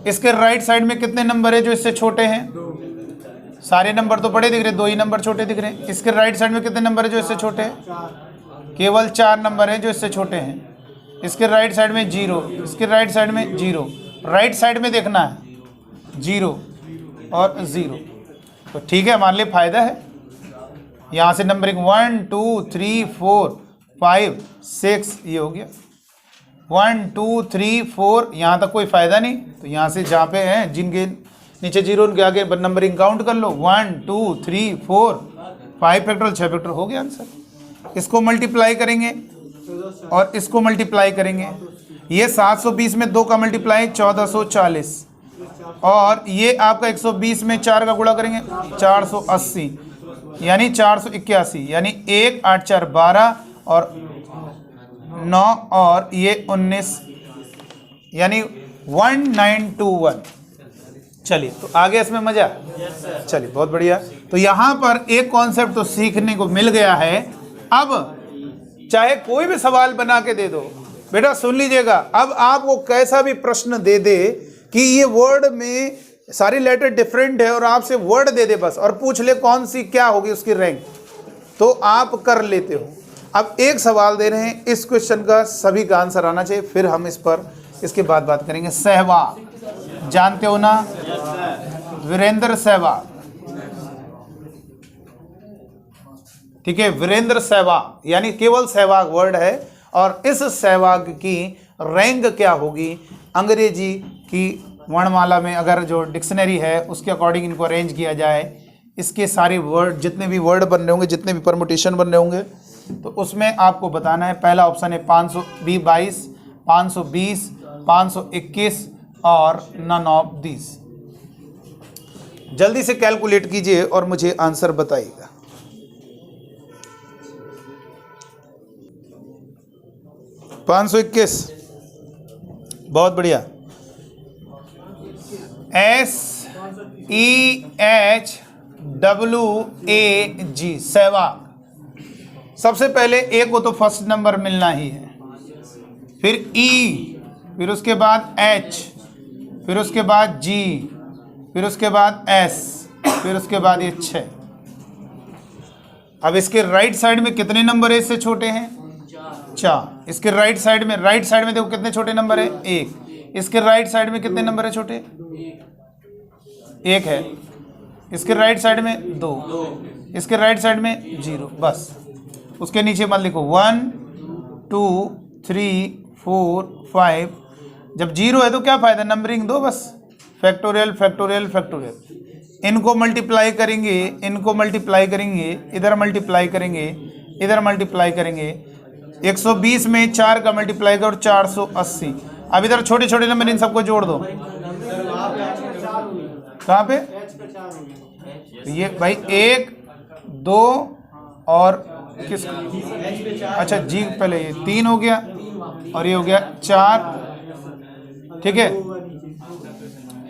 इसके राइट साइड में कितने नंबर है जो इससे छोटे हैं? सारे नंबर तो बड़े दिख रहे, 2 ही नंबर छोटे दिख रहे हैं। इसके राइट साइड में कितने नंबर है जो इससे छोटे हैं? केवल 4 नंबर हैं जो इससे छोटे हैं। इसके राइट साइड में 0, इसके राइट साइड में 0। राइट साइड में देखना है 0 और 0। तो ठीक है, हमारे लिए फ़ायदा है। यहाँ से नंबरिंग 1 2 3 4 5 6 ये हो गया। 1 2 3 4 यहाँ तक कोई फ़ायदा नहीं, तो यहाँ से जहाँ पे हैं जिनके नीचे 0 उनके आगे नंबरिंग काउंट कर लो। 1 2 3 4 5 फैक्टोरियल 6 फैक्टोरियल हो गया आंसर। इसको मल्टीप्लाई करेंगे और इसको मल्टीप्लाई करेंगे। ये 720 में 2 का मल्टीप्लाई 1440, और ये आपका 120 में 4 का गुणा करेंगे 480, यानी 481, यानी 1 8 4 12 और 9 और ये 19, यानी 1921। चलिए, तो आगे इसमें मजा। चलिए, बहुत बढ़िया। तो यहाँ पर एक कॉन्सेप्ट तो सीखने को मिल गया है। अब चाहे कोई भी सवाल बना के दे दो, बेटा सुन लीजिएगा, अब आपको कैसा भी प्रश्न दे दे कि ये वर्ड में सारी लेटर डिफरेंट है और आपसे वर्ड दे दे बस, और पूछ ले कौन सी क्या होगी उसकी रैंक, तो आप कर लेते हो। अब एक सवाल दे रहे हैं, इस क्वेश्चन का सभी का आंसर आना चाहिए, फिर हम इस पर इसके बाद बात करेंगे। सहवाग जानते हो ना? वीरेंद्र सहवाग, ठीक है, वीरेंद्र सहवाग यानी केवल सहवाग वर्ड है। और इस सहवाग की रैंक क्या होगी अंग्रेजी की वर्णमाला में? अगर जो डिक्शनरी है उसके अकॉर्डिंग इनको अरेंज किया जाए, इसके सारे वर्ड जितने भी वर्ड बन रहे होंगे, जितने भी परमुटेशन बन रहे होंगे, तो उसमें आपको बताना है। पहला ऑप्शन है 522, 520, 521 और नन ऑफ दिस। जल्दी से कैलकुलेट कीजिए और मुझे आंसर बताइएगा। $521, बहुत बढ़िया। SEH WAG, Sehwag. सबसे पहले ए को तो फर्स्ट नंबर मिलना ही है, फिर E, फिर उसके बाद H, फिर उसके बाद G, फिर उसके बाद S, फिर उसके बाद ये 6। अब इसके राइट साइड में कितने नंबर है इससे छोटे हैं? 4। इसके राइट साइड में देखो कितने छोटे नंबर है? 1। इसके राइट साइड में कितने नंबर है छोटे? 1 है। इसके राइट साइड में 2, इसके राइट साइड में 0। बस उसके नीचे मत लिखो 1 2 3 4 5। जब 0 है तो क्या फायदा, नंबरिंग दो बस। फैक्टोरियल फैक्टोरियल फैक्टोरियल, इनको मल्टीप्लाई करेंगे, इनको मल्टीप्लाई करेंगे, इधर मल्टीप्लाई करेंगे, इधर मल्टीप्लाई करेंगे। 120 में 4 का मल्टीप्लाई करो 480। अब इधर छोटे छोटे नंबर इन सबको जोड़ दो। कहाँ पे? ये भाई 1 2 और किस, अच्छा जी पहले ये 3 हो गया और ये हो गया 4, ठीक है।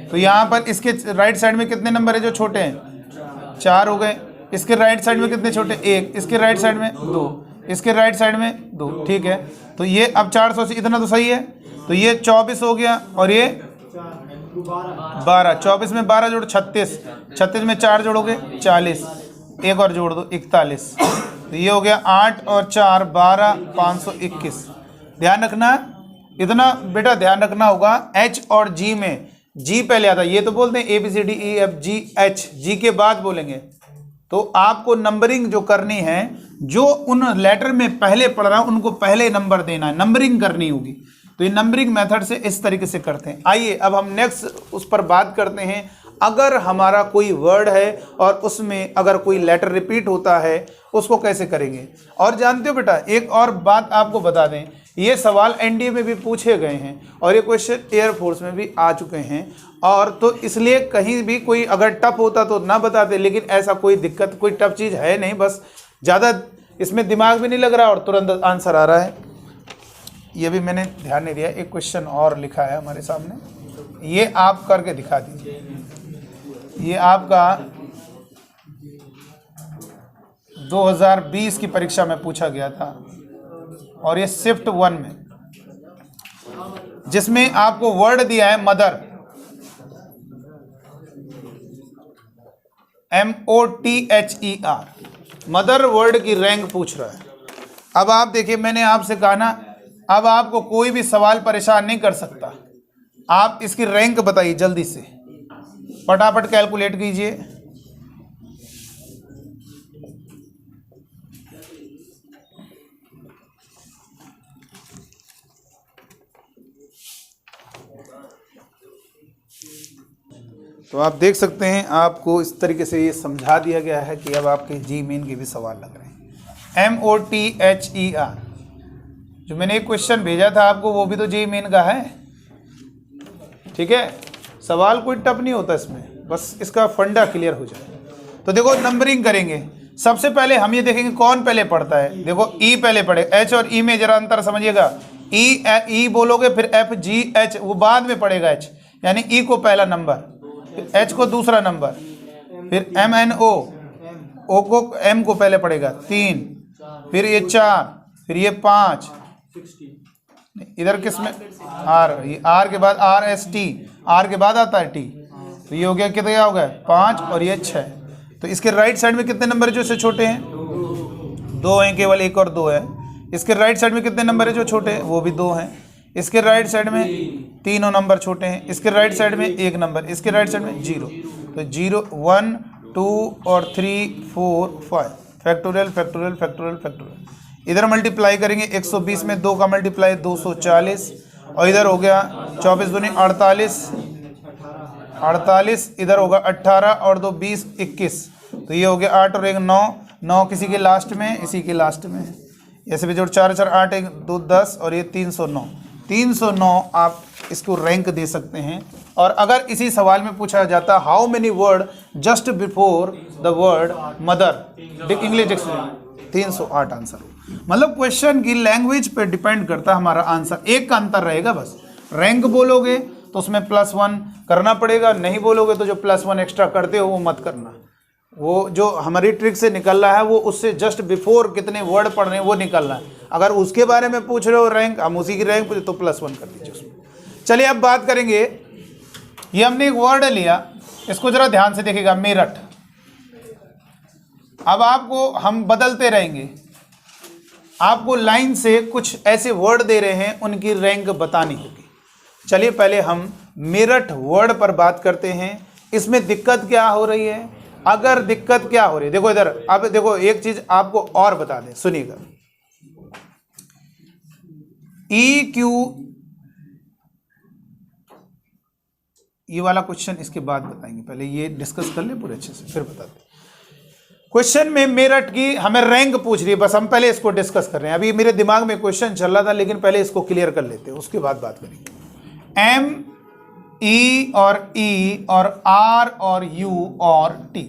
तो यहाँ पर इसके राइट साइड में कितने नंबर है जो छोटे हैं? 4 हो गए। इसके राइट साइड में कितने छोटे? 1। इसके राइट साइड में 2, इसके राइट साइड में 2, ठीक है। तो ये अब 480 इतना तो सही है। तो ये 24 हो गया और ये 12। 24 में 12 जोड़ 36, 36 में 4 जोड़ोगे 40, एक और जोड़ दो 41। तो ये हो गया 8 और 4 12, 521। ध्यान रखना, इतना बेटा ध्यान रखना होगा। H और G में G पहले आता है, ये तो बोलते हैं ABCDEFGH, G के बाद बोलेंगे। तो आपको नंबरिंग जो करनी है, जो उन लेटर में पहले पढ़ रहा है उनको पहले नंबर देना है, नंबरिंग करनी होगी। तो ये नंबरिंग मेथड से इस तरीके से करते हैं। आइए अब हम नेक्स्ट उस पर बात करते हैं। अगर हमारा कोई वर्ड है और उसमें अगर कोई लेटर रिपीट होता है उसको कैसे करेंगे। और जानते हो बेटा, एक और बात आपको बता दें, ये सवाल एनडीए में भी पूछे गए हैं और ये क्वेश्चन एयरफोर्स में भी आ चुके हैं। और तो इसलिए कहीं भी कोई अगर टफ होता तो ना बताते, लेकिन ऐसा कोई दिक्कत, कोई टफ चीज़ है नहीं, बस ज़्यादा इसमें दिमाग भी नहीं लग रहा और तुरंत आंसर आ रहा है। ये भी मैंने ध्यान नहीं दिया। एक क्वेश्चन और लिखा है हमारे सामने, ये आप करके दिखा दीजिए। ये आपका 2020 की परीक्षा में पूछा गया था और ये शिफ्ट 1 में, जिसमें आपको वर्ड दिया है मदर, MOTHER, मदर वर्ड की रैंक पूछ रहा है। अब आप देखिए, मैंने आपसे कहा ना, अब आपको कोई भी सवाल परेशान नहीं कर सकता। आप इसकी रैंक बताइए जल्दी से, फटाफट कैलकुलेट कीजिए। तो आप देख सकते हैं, आपको इस तरीके से ये समझा दिया गया है कि अब आपके जी मेन के भी सवाल लग रहे हैं। MOTHER, जो मैंने एक क्वेश्चन भेजा था आपको, वो भी तो जी मेन का है, ठीक है। सवाल कोई टफ नहीं होता इसमें, बस इसका फंडा क्लियर हो जाए। तो देखो नंबरिंग करेंगे। सबसे पहले हम ये देखेंगे कौन पहले पढ़ता है। देखो ई पहले पढ़े, एच और ई में जरा अंतर समझिएगा। ई बोलोगे, फिर FGH वो बाद में पढ़ेगा। एच यानी ई को पहला नंबर, फिर एच को दूसरा नंबर, फिर MNO, ओ को एम को पहले पढ़ेगा 3, फिर ये 4, फिर ये 5, इधर किसमें आर, ये आर के बाद RST, आर के बाद आता है टी। तो ये हो गया, कितना हो गया 5 और ये 6। तो इसके राइट साइड में कितने नंबर है जो इससे छोटे हैं? 2 हैं, केवल 1 और 2 है। इसके राइट साइड में कितने नंबर है जो छोटे हैं? वो भी 2 हैं। इसके राइट साइड में तीनों नंबर छोटे हैं। इसके राइट साइड में 1 नंबर, इसके राइट साइड में 0। तो 0 1 2 और 3 4 5, फैक्टोरियल फैक्टोरियल फैक्टोरियल फैक्टोरियल। इधर मल्टीप्लाई करेंगे, 120 में 2 का मल्टीप्लाई 240, और इधर हो गया 24 दूनी 48, 48, इधर होगा 18 और 2 20 21। तो ये हो गया 8 और 1 9, 9 किसी के लास्ट में, इसी के लास्ट में है। ऐसे भी जोड़ 4 4 8 1 2 10 और ये 309, 309 आप इसको रैंक दे सकते हैं। और अगर इसी सवाल में पूछा जाता how many word just before the word mother, English dictionary, 308 answer. मतलब क्वेश्चन की लैंग्वेज पे डिपेंड करता हमारा आंसर, एक का अंतर रहेगा बस। रैंक बोलोगे तो उसमें +1 करना पड़ेगा, नहीं बोलोगे तो जो +1 एक्स्ट्रा करते हो वो मत करना। वो जो हमारी ट्रिक से निकल रहा है वो उससे जस्ट बिफोर कितने वर्ड पढ़ रहे हैं वो निकल रहा है। अगर उसके बारे में पूछ रहे हो रैंक, हम उसी की रैंक पूछे तो +1 कर दीजिए उसमें। चलिए अब बात करेंगे, ये हमने एक वर्ड लिया, इसको जरा ध्यान से देखिएगा, मेरठ। अब आपको हम बदलते रहेंगे, आपको लाइन से कुछ ऐसे वर्ड दे रहे हैं, उनकी रैंक बतानी होगी। चलिए पहले हम मेरठ वर्ड पर बात करते हैं। इसमें दिक्कत क्या हो रही है? अगर दिक्कत क्या हो रही है, देखो इधर, अब देखो एक चीज आपको और बता दें, सुनिएगा। EQ, ये वाला क्वेश्चन इसके बाद बताएंगे, पहले ये डिस्कस कर ले पूरे अच्छे से फिर बताते। क्वेश्चन में मेरठ की हमें रैंक पूछ रही है, बस हम पहले इसको डिस्कस कर रहे हैं। अभी मेरे दिमाग में क्वेश्चन चल रहा था, लेकिन पहले इसको क्लियर कर लेते हैं, उसके बाद बात करेंगे। M, E और E और R और U और T,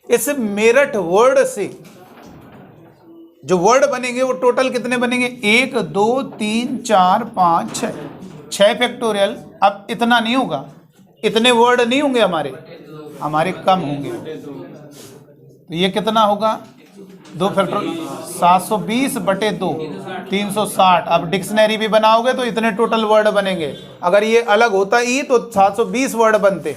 इस मेरठ वर्ड से जो वर्ड बनेंगे वो टोटल कितने बनेंगे? 1 2 3 4 5 6, 6 फैक्टोरियल। अब इतना नहीं होगा, इतने वर्ड नहीं होंगे हमारे कम होंगे। तो ये कितना होगा? 2 फैक्टोरियल 720/2 360। अब डिक्शनरी भी बनाओगे तो इतने टोटल वर्ड बनेंगे। अगर ये अलग होता ही तो 720 वर्ड बनते,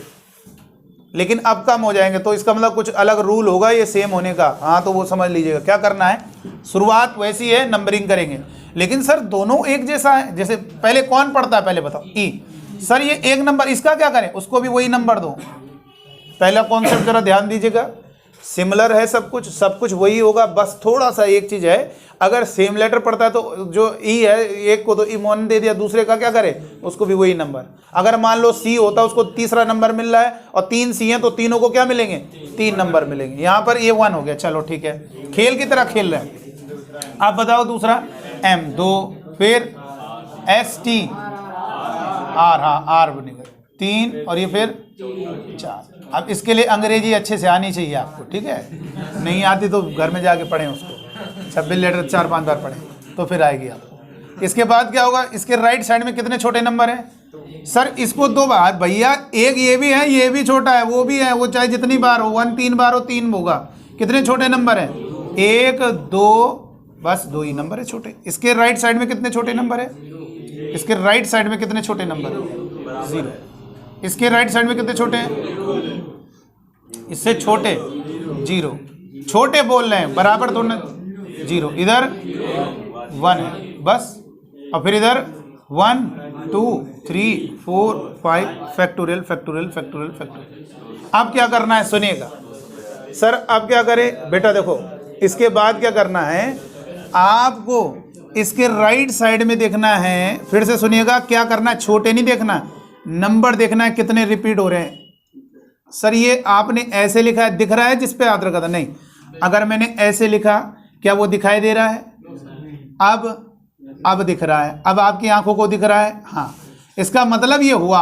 लेकिन अब कम हो जाएंगे, तो इसका मतलब कुछ अलग रूल होगा ये सेम होने का। हाँ तो वो समझ लीजिएगा क्या करना है। शुरुआत वैसी है, नंबरिंग करेंगे, लेकिन सर दोनों एक जैसा है। जैसे पहले कौन पढ़ता है, पहले बताओ। ई। सर ये 1 नंबर, इसका क्या करें? उसको भी वही नंबर दो। पहला कॉन्सेप्ट जरा ध्यान दीजिएगा, सिमिलर है सब कुछ वही होगा, बस थोड़ा सा एक चीज है, अगर सेम लेटर पढ़ता है तो जो ई है एक को तो E1 दे दिया, दूसरे का क्या करे? उसको भी वही नंबर। अगर मान लो सी होता, उसको तीसरा नंबर मिल रहा है, और 3 सी हैं तो तीनों को क्या मिलेंगे? 3 नंबर मिलेंगे। यहाँ पर A1 हो गया, चलो ठीक है, खेल की तरह खेल रहे हैं। आप बताओ दूसरा। M 2, फिर ST R, हाँ R बनेगा 3, और ये फिर 4। अब इसके लिए अंग्रेजी अच्छे से आनी चाहिए आपको, ठीक है? नहीं आती तो घर में जाके पढ़ें उसको, 26 लेटर 4-5 बार पढ़ें तो फिर आएगी आपको। इसके बाद क्या होगा? इसके राइट साइड में कितने छोटे नंबर हैं? सर इसको 2 बार, भैया एक ये भी है, ये भी छोटा है, वो भी है, वो चाहे जितनी बार हो, 1 3 बार हो 3 होगा। कितने छोटे नंबर हैं? 1 2, बस 2 ही नंबर है छोटे। इसके राइट साइड में कितने छोटे नंबर है? इसके राइट साइड में कितने छोटे नंबर है? 0। इसके राइट साइड में कितने छोटे हैं? इससे छोटे 0। छोटे बोल रहे हैं, बराबर दोनों 0। इधर 1 है बस, और फिर इधर 1 2 3 4 5 फैक्टोरियल फैक्टोरियल फैक्टोरियल फैक्टोरियल। अब क्या करना है सुनिएगा सर, अब क्या करें बेटा? देखो इसके बाद क्या करना है आपको, इसके राइट साइड में देखना है, फिर से सुनिएगा क्या करना है, छोटे नहीं देखना, नंबर देखना है कितने रिपीट हो रहे हैं। सर ये आपने ऐसे लिखा है, दिख रहा है जिस पे याद रखा था? नहीं। अगर मैंने ऐसे लिखा, क्या वो दिखाई दे रहा है? अब दिख रहा है, अब आपकी आंखों को दिख रहा है। हाँ, इसका मतलब ये हुआ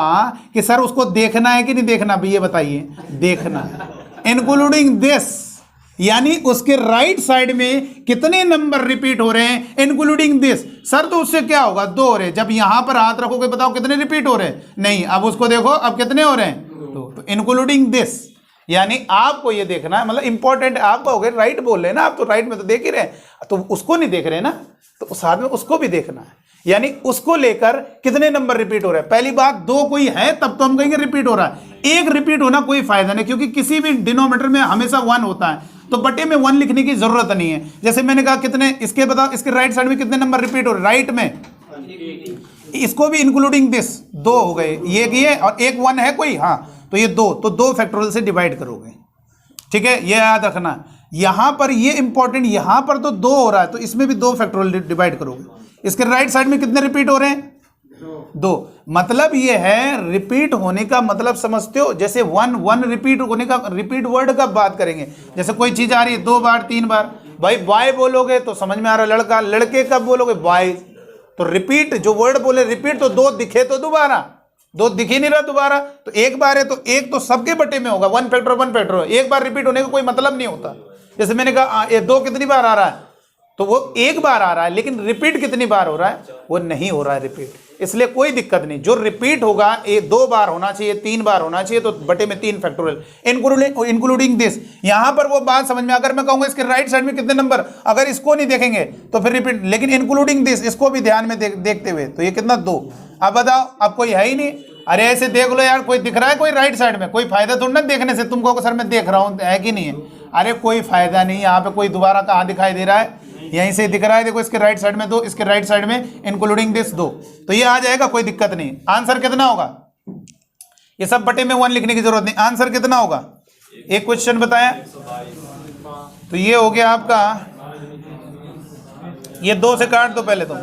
कि सर उसको देखना है कि नहीं देखना, भी ये बताइए। देखना है, इंक्लूडिंग दिस, यानी उसके राइट साइड में कितने नंबर रिपीट हो रहे हैं इंक्लूडिंग दिस। सर तो उससे क्या होगा? 2 हो रहे। जब यहां पर हाथ रखोगे बताओ कितने रिपीट हो रहे हैं? नहीं। अब उसको देखो, अब कितने हो रहे हैं? 2। तो इंक्लूडिंग दिस, यानी आपको ये देखना है, मतलब इंपॉर्टेंट आपका हो गया। राइट बोल रहे हैं ना आप, तो राइट में तो देख ही रहे हैं, तो उसको नहीं देख रहे ना, तो साथ में उसको भी देखना है, यानी उसको लेकर कितने नंबर रिपीट हो रहे हैं। पहली बात 2 कोई है तब तो हम कहेंगे रिपीट हो रहा है। 1 रिपीट होना कोई फायदा नहीं, क्योंकि किसी भी डिनोमिनेटर में हमेशा 1 होता है, तो बटे में 1 लिखने की जरूरत नहीं है। जैसे मैंने कहा कितने, इसके बताओ इसके राइट साइड में कितने नंबर रिपीट हो रहे? राइट में इसको भी इंक्लूडिंग दिस 2 हो गए, ये और एक 1 है कोई, हाँ तो ये 2, तो 2 फैक्टोरियल से डिवाइड करोगे, ठीक है? ये याद रखना। यहां पर ये इंपॉर्टेंट, यहां पर तो 2 हो रहा है, तो इसमें भी 2 फैक्टोरियल डिवाइड करोगे। इसके राइट साइड में कितने रिपीट हो रहे हैं? 2। मतलब ये है रिपीट होने का मतलब समझते हो? जैसे 1 रिपीट होने का, रिपीट वर्ड का बात करेंगे। जैसे कोई चीज आ रही है 2 बार 3 बार, भाई बॉय बोलोगे तो समझ में आ रहा है लड़का, लड़के कब बोलोगे? बॉय। तो रिपीट जो वर्ड बोले रिपीट, तो 2 दिखे तो दोबारा, 2 दिख ही नहीं रहा दोबारा, तो 1 बार है तो 1 तो सबके बटे में होगा, 1 फैक्टर 1 फैक्टर। 1 बार रिपीट होने का कोई मतलब नहीं होता। जैसे मैंने कहा ये 2 कितनी बार आ रहा है, तो वो एक बार आ रहा है, लेकिन रिपीट कितनी बार हो रहा है, वो नहीं हो रहा है रिपीट, इसलिए कोई दिक्कत नहीं। जो रिपीट होगा ये 2 बार होना चाहिए, 3 बार होना चाहिए, तो बटे में 3 फैक्टोरियल इंक्लूडिंग दिस। यहां पर वो बात समझ में, अगर मैं कहूंगा इसके राइट साइड में कितने नंबर, अगर इसको नहीं देखेंगे तो फिर रिपीट, लेकिन इंक्लूडिंग दिस इसको भी ध्यान में देखते हुए, तो ये कितना 2। अब बताओ, अब कोई है ही नहीं। अरे ऐसे देख लो यार, कोई दिख रहा है कोई राइट साइड में, कोई फायदा थोड़ा ना देखने से, तुम कहोगे सर मैं देख रहा हूं, है कि नहीं है? अरे कोई फायदा नहीं, यहाँ पे कोई दोबारा कहाँ दिखाई दे रहा है, यहीं से दिख रहा है। देखो इसके राइट साइड में 2, इसके राइट साइड में इंक्लूडिंग दिस 2, तो ये आ जाएगा, कोई दिक्कत नहीं। आंसर कितना होगा, ये सब बटे में 1 लिखने की जरूरत नहीं, आंसर कितना होगा, एक क्वेश्चन बताया, तो ये हो गया आपका, ये 2 से काट दो पहले, तुम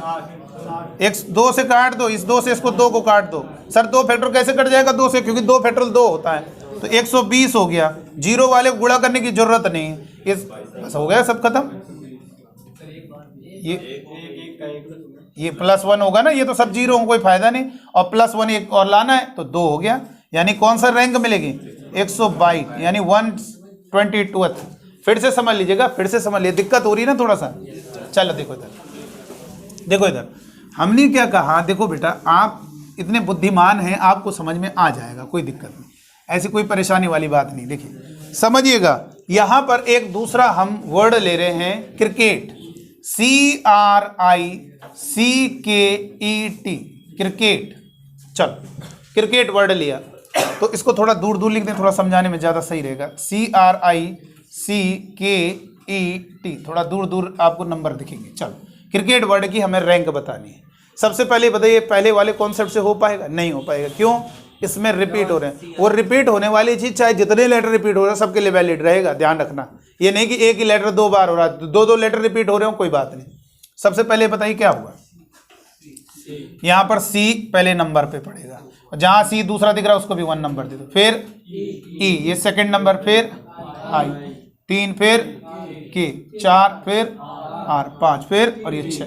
2 से काट दो, इस 2 से इसको 2 को काट दो। सर 2 फैक्टर कैसे कट जाएगा 2 से, क्योंकि 2 फैक्टर 2 होता है, तो 120 हो गया। जीरो वाले को गुणा करने की जरूरत नहीं, इस बस हो गया, सब खत्म। ये +1 होगा ना, ये तो सब जीरो, कोई फायदा नहीं, और +1 एक और लाना है, तो 2 हो गया। यानी कौन सा रैंक मिलेगी, 122, यानी 122। फिर से समझ लीजिएगा, फिर से समझ लीजिए, दिक्कत हो रही है ना थोड़ा सा। चलो देखो इधर, देखो इधर हमने क्या कहा, देखो बेटा आप इतने बुद्धिमान हैं, आपको समझ में आ जाएगा, कोई दिक्कत नहीं, ऐसी कोई परेशानी वाली बात नहीं। देखिए समझिएगा, यहां पर एक दूसरा हम वर्ड ले रहे हैं, क्रिकेट, CRICKET, क्रिकेट। चल क्रिकेट वर्ड लिया, तो इसको थोड़ा दूर दूर लिख दें, थोड़ा समझाने में ज़्यादा सही रहेगा। CRICKET, थोड़ा दूर दूर आपको नंबर दिखेंगे। चलो क्रिकेट वर्ड की हमें रैंक बतानी है। सबसे पहले बताइए, पहले वाले कॉन्सेप्ट से हो पाएगा? नहीं हो पाएगा। क्यों? इसमें रिपीट हो रहे हैं, और रिपीट होने वाली चीज़ चाहे जितने लेटर रिपीट हो रहे हैं सबके लिए वैलिड रहेगा, ध्यान रखना। ये नहीं कि एक ही लेटर 2 बार हो रहा है, 2 लेटर रिपीट हो रहे हो, कोई बात नहीं। सबसे पहले बताइए क्या हुआ, यहाँ पर C पहले नंबर पे पड़ेगा, जहाँ C दूसरा दिख रहा है उसको भी 1 नंबर दे दो, फिर E ये सेकंड नंबर, फिर I 3, फिर K 4, फिर R 5, फिर और ये 6।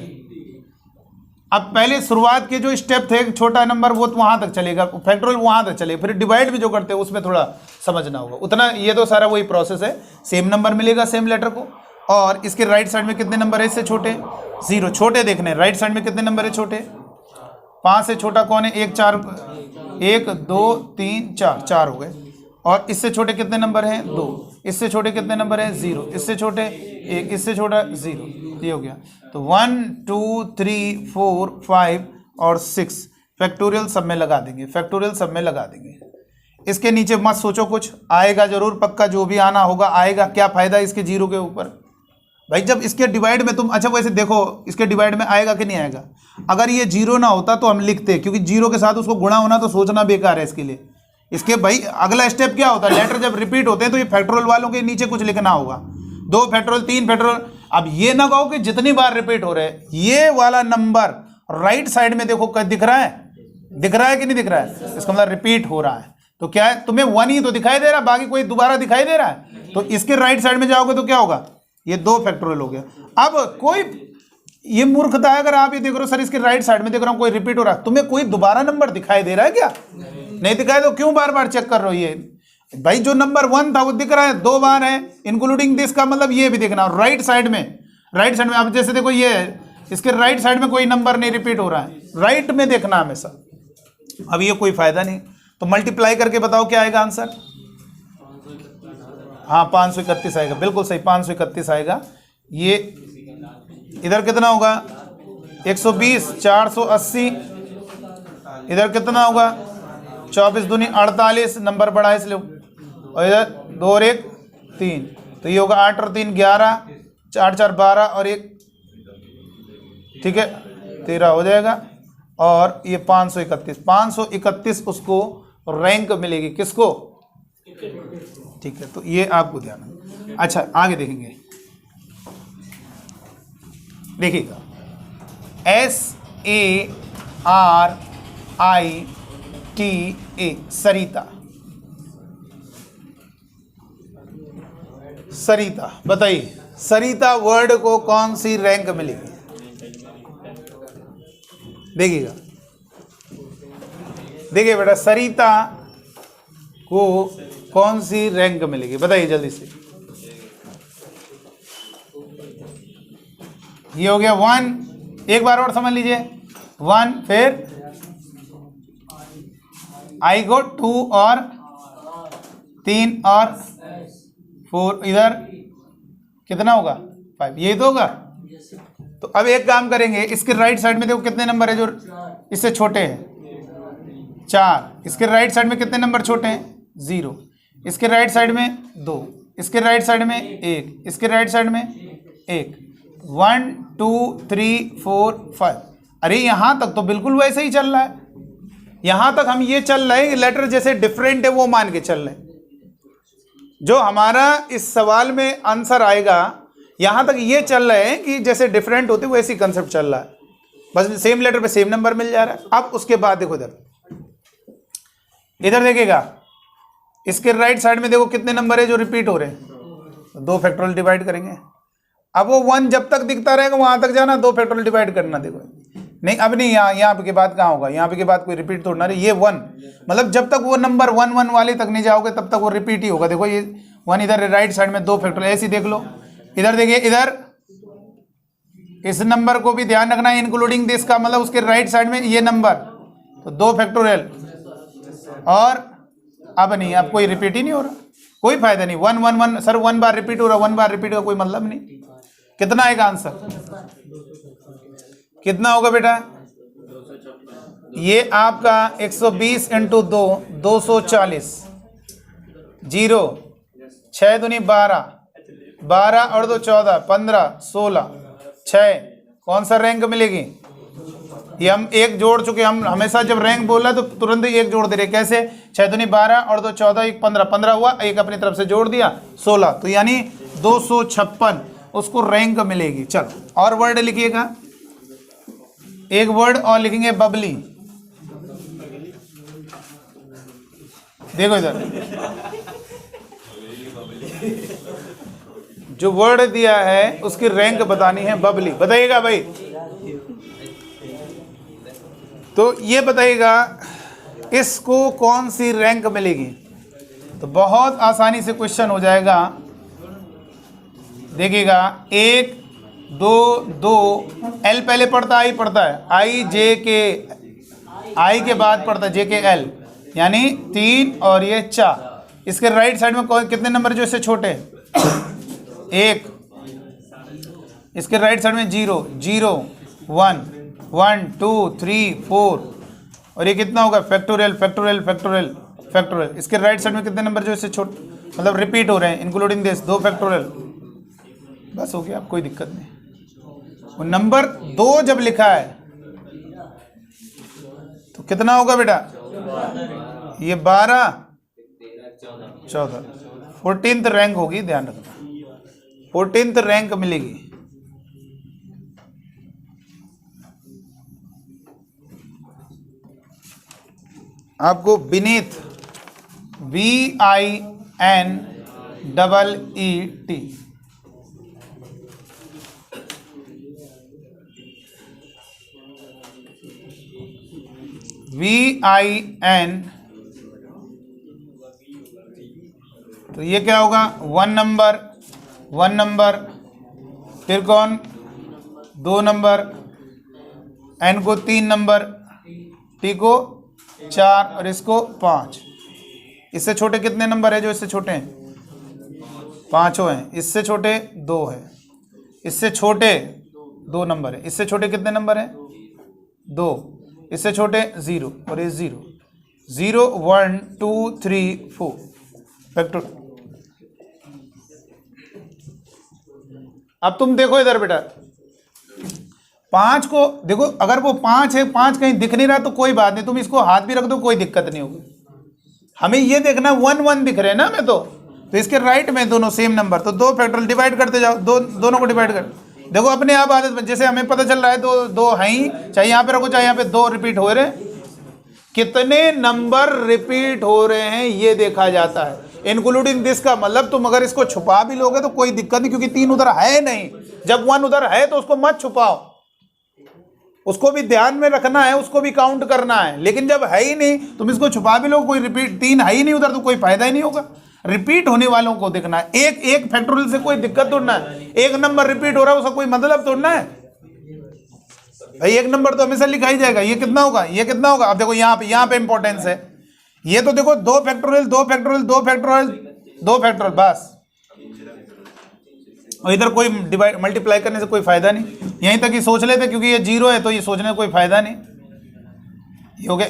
अब पहले शुरुआत के जो स्टेप थे, छोटा नंबर वो वहां तक चलेगा, फैक्टोरियल वहां तक चलेगा, फिर डिवाइड भी जो करते हैं उसमें थोड़ा समझना होगा उतना। ये तो सारा वही प्रोसेस है, सेम नंबर मिलेगा सेम लेटर को। और इसके राइट साइड में कितने नंबर है इससे छोटे, 0 छोटे देखने। राइट साइड में कितने नंबर है छोटे, 5 से छोटा कौन है, 1 4 1 2 3 4 हो गए। और इससे छोटे कितने नंबर हैं, 2। इससे छोटे कितने नंबर हैं, 0। इससे छोटे 1, इससे छोटा 0। ये हो गया। तो 1 2 3 4 5 और 6 फैक्टोरियल सब में लगा देंगे, फैक्टोरियल सब में लगा देंगे। इसके नीचे मत सोचो, कुछ आएगा जरूर पक्का, जो भी आना होगा आएगा। क्या फायदा इसके 0 के ऊपर भाई, जब इसके डिवाइड में तुम, अच्छा वैसे देखो इसके डिवाइड में आएगा कि नहीं आएगा। अगर ये 0 ना होता तो हम लिखते, क्योंकि 0 के साथ उसको गुणा होना तो सोचना बेकार है इसके लिए। इसके भाई अगला स्टेप क्या होता है, लेटर जब रिपीट होते हैं तो ये फैक्टोरियल वालों के नीचे कुछ लिखना होगा, 2 फैक्टोरियल 3 फैक्टोरियल। अब ये ना कहो कि जितनी बार रिपीट हो रहे हैं, ये वाला नंबर राइट साइड में देखो दिख रहा है, दिख रहा है कि नहीं दिख रहा है, इसका मतलब रिपीट हो रहा है। तो क्या है, तुम्हें 1 ही तो दिखाई दे रहा है, बाकी कोई दोबारा दिखाई दे रहा है। तो इसके राइट साइड में जाओगे तो क्या होगा, ये 2 फैक्टोरियल हो गया। अब कोई ये मूर्खता है, अगर आप ये देख रहे हो सर इसके राइट साइड में देख रहा हूं कोई रिपीट हो रहा है, तुम्हें कोई दोबारा नंबर दिखाई दे रहा है क्या? नहीं दिखाई, तो क्यों बार बार चेक कर रहे हो? ये भाई जो नंबर 1 था वो दिख रहा है, 2 बार है, इंक्लूडिंग दिस का मतलब ये भी देखना। राइट साइड में, राइट साइड में अब जैसे देखो ये इसके राइट साइड में कोई नंबर नहीं रिपीट हो रहा है, राइट में देखना हमेशा। अब ये कोई फायदा नहीं, तो मल्टीप्लाई करके बताओ क्या आएगा आंसर। हाँ 531 आएगा, बिल्कुल सही, 531 आएगा। ये इधर कितना होगा, 120 480, इधर कितना होगा 24 दूनी 48, नंबर बढ़ा है इसलिए, और इधर 2 और 1 3, तो ये होगा 8 और 3 11, 4 4 12 और 1, ठीक है 13 हो जाएगा। और ये 531 उसको रैंक मिलेगी, किसको? ठीक है, तो ये आपको ध्यान है। अच्छा आगे देखेंगे, देखिएगा SARITA, सरिता। सरिता बताइए, सरिता वर्ड को कौन सी रैंक मिलेगी? देखिएगा, देखिए बेटा सरिता को कौन सी रैंक मिलेगी, बताइए जल्दी से। ये हो गया 1, एक बार और समझ लीजिए 1, फिर आई को 2 और 3 और 4, इधर कितना होगा 5, यही तो होगा। तो अब एक काम करेंगे, इसके राइट साइड में देखो कितने नंबर है जो इससे छोटे हैं, 4। इसके राइट साइड में कितने नंबर छोटे हैं, 0। इसके राइट साइड में 2, इसके राइट साइड में 1, इसके राइट साइड में 1, 1 2 3 4 5। अरे यहाँ तक तो बिल्कुल वैसे ही चल रहा है। यहाँ तक हम ये चल रहे हैं लेटर जैसे डिफरेंट है वो मान के चल रहे हैं। जो हमारा इस सवाल में आंसर आएगा यहाँ तक ये चल रहे हैं कि जैसे डिफरेंट होते वैसी कंसेप्ट चल रहा है, बस सेम लेटर पे सेम नंबर मिल जा रहा है। अब उसके बाद देखो इधर देखिएगा, इसके राइट साइड में देखो कितने नंबर है जो रिपीट हो रहे हैं, 2 फैक्टोरियल डिवाइड करेंगे। अब वो 1 जब तक दिखता रहेगा वहां तक जाना, 2 फैक्टोरियल डिवाइड करना। देखो नहीं, अब नहीं, यहाँ पे के बाद कहाँ होगा, यहाँ पे के बाद कोई रिपीट तोड़ना रही। ये 1 मतलब जब तक वो नंबर 1 1 वाले तक नहीं जाओगे तब तक वो रिपीट ही होगा। देखो ये 1 इधर राइट साइड में 2 फैक्टोरियल, ऐसे देख लो। इधर देखिए, इधर इस नंबर को भी ध्यान रखना है, इंक्लूडिंग दिस का मतलब उसके राइट साइड में ये नंबर, तो 2 फैक्टोरियल। और अब नहीं, अब कोई रिपीट ही नहीं हो रहा, कोई फायदा नहीं। 1 1 1 सर 1 बार रिपीट हो रहा, 1 बार रिपीट का कोई मतलब नहीं। कितना आएगा आंसर, कितना होगा बेटा, ये आपका 120 × 2 240, 0 6 दूनी 12, 12 और 2 14, 15 16 6। कौन सा रैंक मिलेगी, ये हम एक जोड़ चुके। हम हमेशा जब रैंक बोला तो तुरंत ही एक जोड़ दे रहे। कैसे, 6 दूनी 12 और 2 14, 1 15, 15 हुआ, एक अपनी तरफ से जोड़ दिया 16, तो यानी 256 उसको रैंक मिलेगी। चलो और वर्ड लिखिएगा, एक वर्ड और लिखेंगे बबली। देखो इधर जो वर्ड दिया है उसकी रैंक बतानी है, बबली। बताइएगा भाई, तो ये बताइएगा इसको कौन सी रैंक मिलेगी। तो बहुत आसानी से क्वेश्चन हो जाएगा। देखिएगा 1 2 2, एल पहले पढ़ता आई पढ़ता है, आई जे के, आई के बाद पढ़ता है जे के एल, यानी 3 और ये 4। इसके राइट साइड में कितने नंबर जो इससे छोटे, 1। इसके राइट साइड में 0 0 1 1 2 3 4, और ये कितना होगा, फैक्टोरियल फैक्टोरियल फैक्टोरियल फैक्टोरियल। इसके राइट साइड में कितने नंबर जो इससे छोटे मतलब रिपीट हो रहे हैं, इंक्लूडिंग दिस, 2 फैक्टोरियल। बस हो गया, अब कोई दिक्कत नहीं। वो नंबर 2 जब लिखा है तो कितना होगा बेटा, ये 12 14, 14th रैंक होगी, ध्यान रखना 14th रैंक मिलेगी। आपको बीनीथ, VINEET, VIN, तो ये क्या होगा, 1 नंबर 1 नंबर, फिर कौन 2 नंबर, N को 3 नंबर, T को 4 और इसको 5। इससे छोटे कितने नंबर है जो इससे छोटे हैं, 5 हैं। इससे छोटे 2 है, इससे छोटे 2 नंबर है। इससे छोटे कितने नंबर हैं, 2। इससे छोटे 0 और ये 0 0 1 2 3 4 फैक्टर। अब तुम देखो इधर बेटा, 5 को देखो, अगर वो 5 है, 5 कहीं दिख नहीं रहा तो कोई बात नहीं, तुम इसको हाथ भी रख दो, कोई दिक्कत नहीं होगी। हमें ये देखना 1 1 दिख रहे हैं ना हमें, तो इसके राइट में दोनों सेम नंबर, तो 2 फैक्टोरियल डिवाइड करते जाओ, दोनों को डिवाइड कर। देखो अपने आप आदत में, जैसे हमें पता चल रहा है 2 है ही, चाहे यहाँ पे रखो चाहे यहाँ पे 2 रिपीट हो रहे, कितने नंबर रिपीट हो रहे हैं ये देखा जाता है, इंक्लूडिंग दिस का मतलब तुम अगर इसको छुपा भी लोगे तो कोई दिक्कत नहीं, क्योंकि 3 उधर है नहीं। जब 1 उधर है तो उसको मत छुपाओ, उसको भी ध्यान में रखना है, उसको भी काउंट करना है। लेकिन जब है ही नहीं तुम इसको छुपा भी लो, कोई रिपीट 3 है ही नहीं उधर तो कोई फायदा ही नहीं होगा। रिपीट होने वालों को देखना है, एक फैक्टोरियल से कोई दिक्कत तोड़ना है, एक नंबर रिपीट हो रहा है उसका कोई मतलब तोड़ना है। भाई एक नंबर तो हमेशा लिखा ही जाएगा। ये कितना होगा, ये कितना होगा। अब देखो यहाँ पे इंपॉर्टेंस है, ये तो देखो 2 फैक्टोरियल 2 फैक्टोरियल 2 फैक्टोरियल 2 फैक्टोरियल बस, और इधर कोई डिवाइड मल्टीप्लाई करने से कोई फायदा नहीं। यहीं तक ही सोच लेते, क्योंकि ये 0 है तो ये सोचने में कोई फायदा नहीं। ये हो गया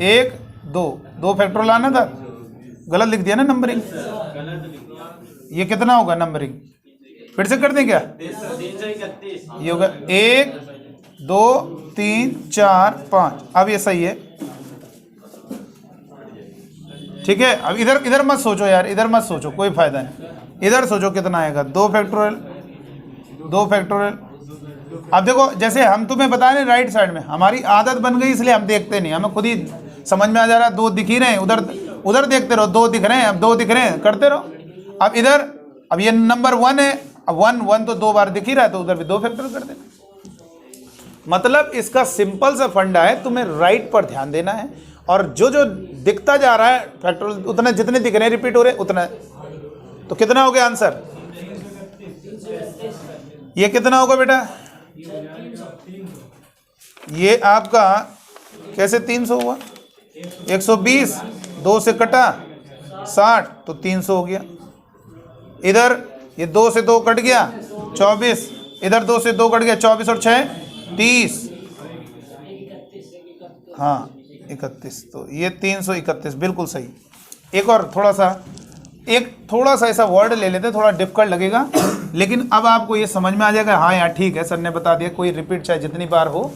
1 2 फैक्टोरियल आना था, गलत लिख दिया ना नंबरिंग। ये कितना होगा नंबरिंग, फिर से कर दें क्या। ये होगा 1 2 3 4 5। अब ये सही है, ठीक है। अब इधर मत सोचो यार, इधर मत सोचो, कोई फायदा नहीं। इधर सोचो कितना आएगा, 2 फैक्टोरियल 2 फैक्टोरियल। अब देखो जैसे हम तुम्हें बता रहे राइट साइड में, हमारी आदत बन गई इसलिए हम देखते नहीं, हमें खुद ही समझ में आ जा रहा है। 2 दिख ही रहे हैं, उधर देखते रहो, 2 दिख रहे हैं, अब 2 दिख रहे हैं, करते रहो। अब इधर, अब ये नंबर 1 है, अब 1 तो 2 बार दिख ही रहा है, तो उधर भी 2 फैक्टोरियल कर देना। मतलब इसका सिंपल सा फंडा है, तुम्हें राइट पर ध्यान देना है, और जो दिखता जा रहा है फैक्टोरियल, उतने जितने दिख रहे हैं रिपीट हो रहे हैं उतना। तो कितना हो गया आंसर, ये कितना होगा बेटा, ये आपका कैसे 300 हुआ, 120 2 से कटा 60 तो 300 हो गया। इधर ये 2 से 2 कट गया 24, इधर 2 से 2 कट गया 24 और 6 30, हाँ 31, तो ये 331 बिल्कुल सही। एक और थोड़ा सा ऐसा वर्ड ले लेते, थोड़ा डिफिकल्ट लगेगा, लेकिन अब आपको ये समझ में आ जाएगा। हाँ यार ठीक है, सर ने बता दिया, कोई रिपीट चाहे जितनी बार हो।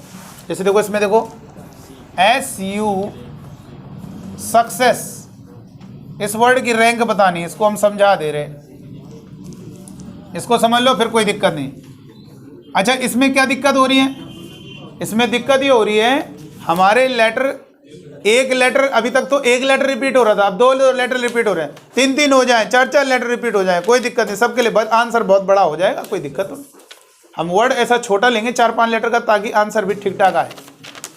जैसे देखो इसमें देखो SU सक्सेस, इस वर्ड की रैंक बतानी है, इसको हम समझा दे रहे, इसको समझ लो, फिर कोई दिक्कत नहीं। अच्छा इसमें क्या दिक्कत हो रही है, इसमें दिक्कत ये हो रही है हमारे लेटर, एक लेटर अभी तक तो एक लेटर रिपीट हो रहा था, अब 2 लेटर रिपीट हो रहे हैं, 3 हो जाए, 4 लेटर रिपीट हो जाए, कोई दिक्कत नहीं, सबके लिए आंसर बहुत बड़ा हो जाएगा, कोई दिक्कत नहीं। हम वर्ड ऐसा छोटा लेंगे 4-5 लेटर का, ताकि आंसर भी ठीक ठाक आए,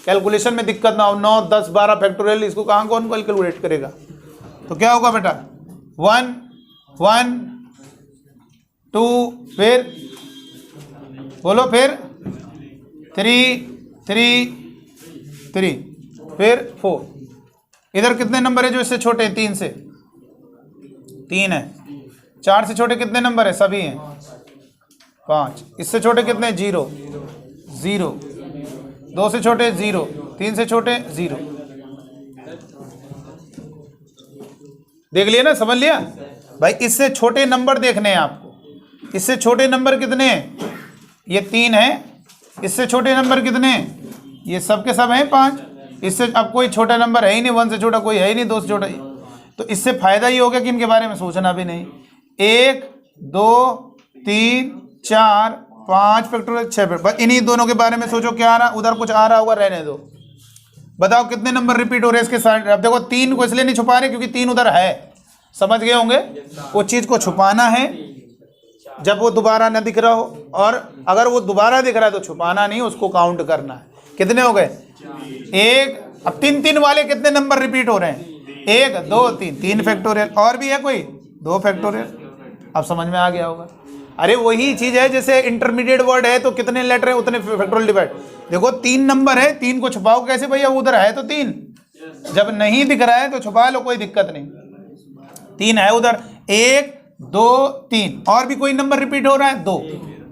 कैलकुलेशन में दिक्कत ना हो। 9 10 12 फैक्टोरियल, इसको कहाँ कौन कैलकुलेट करेगा। तो क्या होगा बेटा, 1 1 2, फिर बोलो, फिर 3 3 3, फिर 4। इधर कितने नंबर है जो इससे छोटे हैं, 3 से 3 है। 4 से छोटे कितने नंबर है, सभी हैं 5। इससे छोटे कितने, 0 0। 2 से छोटे 0, 3 से छोटे 0। देख लिया ना, समझ लिया भाई। इससे छोटे नंबर देखने हैं आपको, इससे छोटे नंबर कितने हैं, ये 3 है। इससे छोटे नंबर कितने हैं, ये सब के सब हैं 5। इससे अब कोई छोटा नंबर है ही नहीं, 1 से छोटा कोई है ही नहीं, 2 से छोटा। तो इससे फायदा ये हो गया कि इनके बारे में सोचना भी नहीं। 1 2 3 4 5 फैक्टोरियल 6 फैक्टोरियल, बस इन्हीं दोनों के बारे में सोचो, क्या आ रहा, उधर कुछ आ रहा होगा, रहने दो। बताओ कितने नंबर रिपीट हो रहे हैं इसके साथ। अब देखो 3 को इसलिए नहीं छुपा रहे क्योंकि 3 उधर है, समझ गए होंगे। वो चीज़ को छुपाना है जब वो दोबारा न दिख रहा हो, और अगर वो दोबारा दिख रहा है तो छुपाना नहीं, उसको काउंट करना है। कितने हो गए, 1। अब 3 वाले कितने नंबर रिपीट हो रहे हैं, 1 2 3, 3 फैक्टोरियल। और भी है कोई, 2 फैक्टोरियल। अब समझ में आ गया होगा। अरे वही चीज़ है, जैसे इंटरमीडिएट वर्ड है तो कितने लेटर है उतने फैक्टोरियल डिवाइड। देखो 3 नंबर है, 3 को छुपाओ कैसे भैया, उधर है तो 3, जब नहीं दिख रहा है तो छुपा लो, कोई दिक्कत नहीं। 3 है उधर, 1 2 3, और भी कोई नंबर रिपीट हो रहा है 2,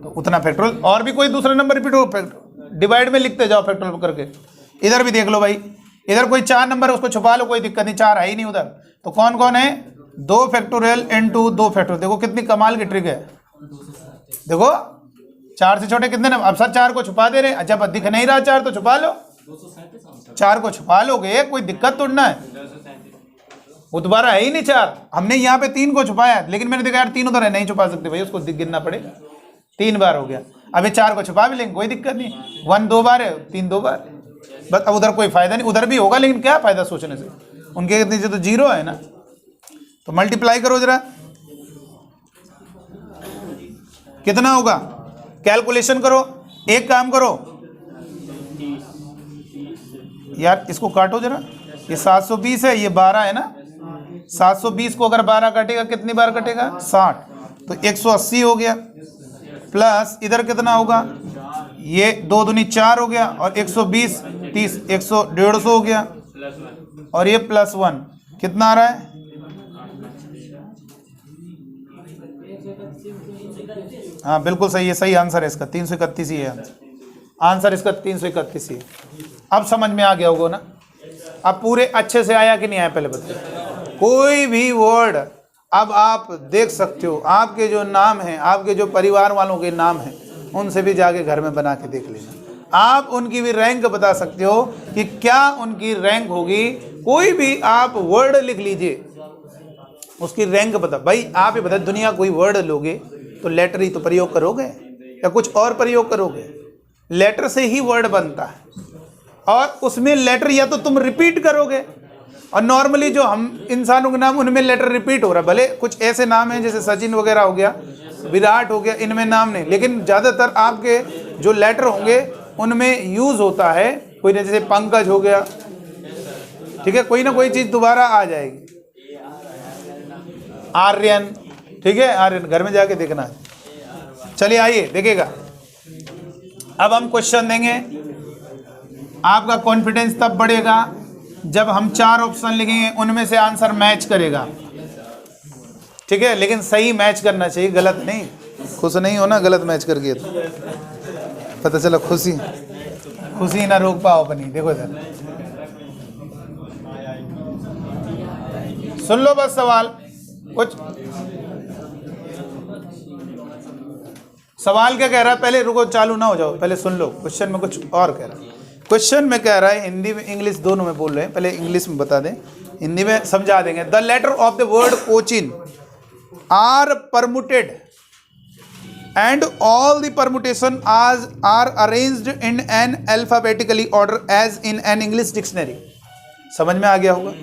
तो उतना फैक्टोरियल। और भी कोई दूसरा नंबर रिपीट हो, डिवाइड में लिखते जाओ फैक्टोरियल करके। इधर भी देख लो भाई, इधर कोई 4 नंबर है, उसको छुपा लो, कोई दिक्कत नहीं, 4 है ही नहीं उधर। तो कौन कौन है, 2 फैक्टोरियल इनटू 2 फैक्टोरियल। देखो कितनी कमाल की ट्रिक है। देखो 4 से छोटे कितने नंबर, अब सर 4 को छुपा दे रहे, जब दिख नहीं रहा 4 तो छुपा लो, 4 को छुपा लोगे, कोई दिक्कत तो ना है। वो दोबारा है ही नहीं 4, हमने यहाँ पे 3 को छुपाया, लेकिन मैंने देखा यार 3 उधर है, नहीं छुपा सकते भाई, उसको गिनना पड़ेगा। 3 बार हो गया, अभी 4 को छुपा भी लेंगे, कोई दिक्कत नहीं। 1 2 बार है, 3 2 बार, बस। अब उधर कोई फायदा नहीं, उधर भी होगा लेकिन क्या फायदा सोचने से, उनके नीचे तो 0 है ना। तो मल्टीप्लाई करो जरा, कितना होगा, कैलकुलेशन करो। एक काम करो यार, इसको काटो जरा, ये 720 है, ये 12 है ना। 720 को अगर 12 काटेगा कितनी बार कटेगा, 60, तो 180 हो गया। प्लस इधर कितना होगा, ये 2 दूनी 4 हो गया, और 120 30 150 हो गया, और ये +1 कितना आ रहा है? हाँ बिल्कुल सही है, सही आंसर है इसका 331 ही है आंसर इसका 331 ही है। अब समझ में आ गया होगा ना? अब पूरे अच्छे से आया कि नहीं आया पहले बताइए। कोई भी वर्ड अब आप देख सकते हो, आपके जो नाम हैं, आपके जो परिवार वालों के नाम हैं, उनसे भी जाके घर में बना के देख लेना। आप उनकी भी रैंक बता सकते हो कि क्या उनकी रैंक होगी। कोई भी आप वर्ड लिख लीजिए, उसकी रैंक बता। भाई आप ही बता, दुनिया कोई वर्ड लोगे तो लेटर ही तो प्रयोग करोगे या कुछ और प्रयोग करोगे? लेटर से ही वर्ड बनता है, और उसमें लेटर या तो तुम रिपीट करोगे, और नॉर्मली जो हम इंसानों के नाम उनमें लेटर रिपीट हो रहा है। भले कुछ ऐसे नाम हैं जैसे सचिन वगैरह हो गया, विराट हो गया, इनमें नाम नहीं, लेकिन ज़्यादातर आपके जो लेटर होंगे उनमें यूज़ होता है। कोई ना, जैसे पंकज हो गया, ठीक है, कोई ना कोई चीज़ दोबारा आ जाएगी। आर्यन, ठीक है, आर्यन घर में जाके देखना है। चलिए आइए देखिएगा, अब हम क्वेश्चन देंगे। आपका कॉन्फिडेंस तब बढ़ेगा जब हम 4 ऑप्शन लिखेंगे, उनमें से आंसर मैच करेगा, ठीक है, लेकिन सही मैच करना चाहिए, गलत नहीं। खुश नहीं होना गलत मैच करके, तो पता चला खुशी ना रोक पाओ अपनी। देखो इधर सुन लो बस सवाल, कुछ सवाल क्या कह रहा है, पहले रुको, चालू ना हो जाओ, पहले सुन लो। क्वेश्चन में कुछ और कह रहा है। क्वेश्चन में कह रहा है, हिंदी में इंग्लिश दोनों में बोल रहे हैं, पहले इंग्लिश में बता दें, हिंदी में समझा देंगे। The letter of the word Cochin are permuted and all the permutation are arranged in an alphabetically order as in an English dictionary. समझ में आ गया होगा?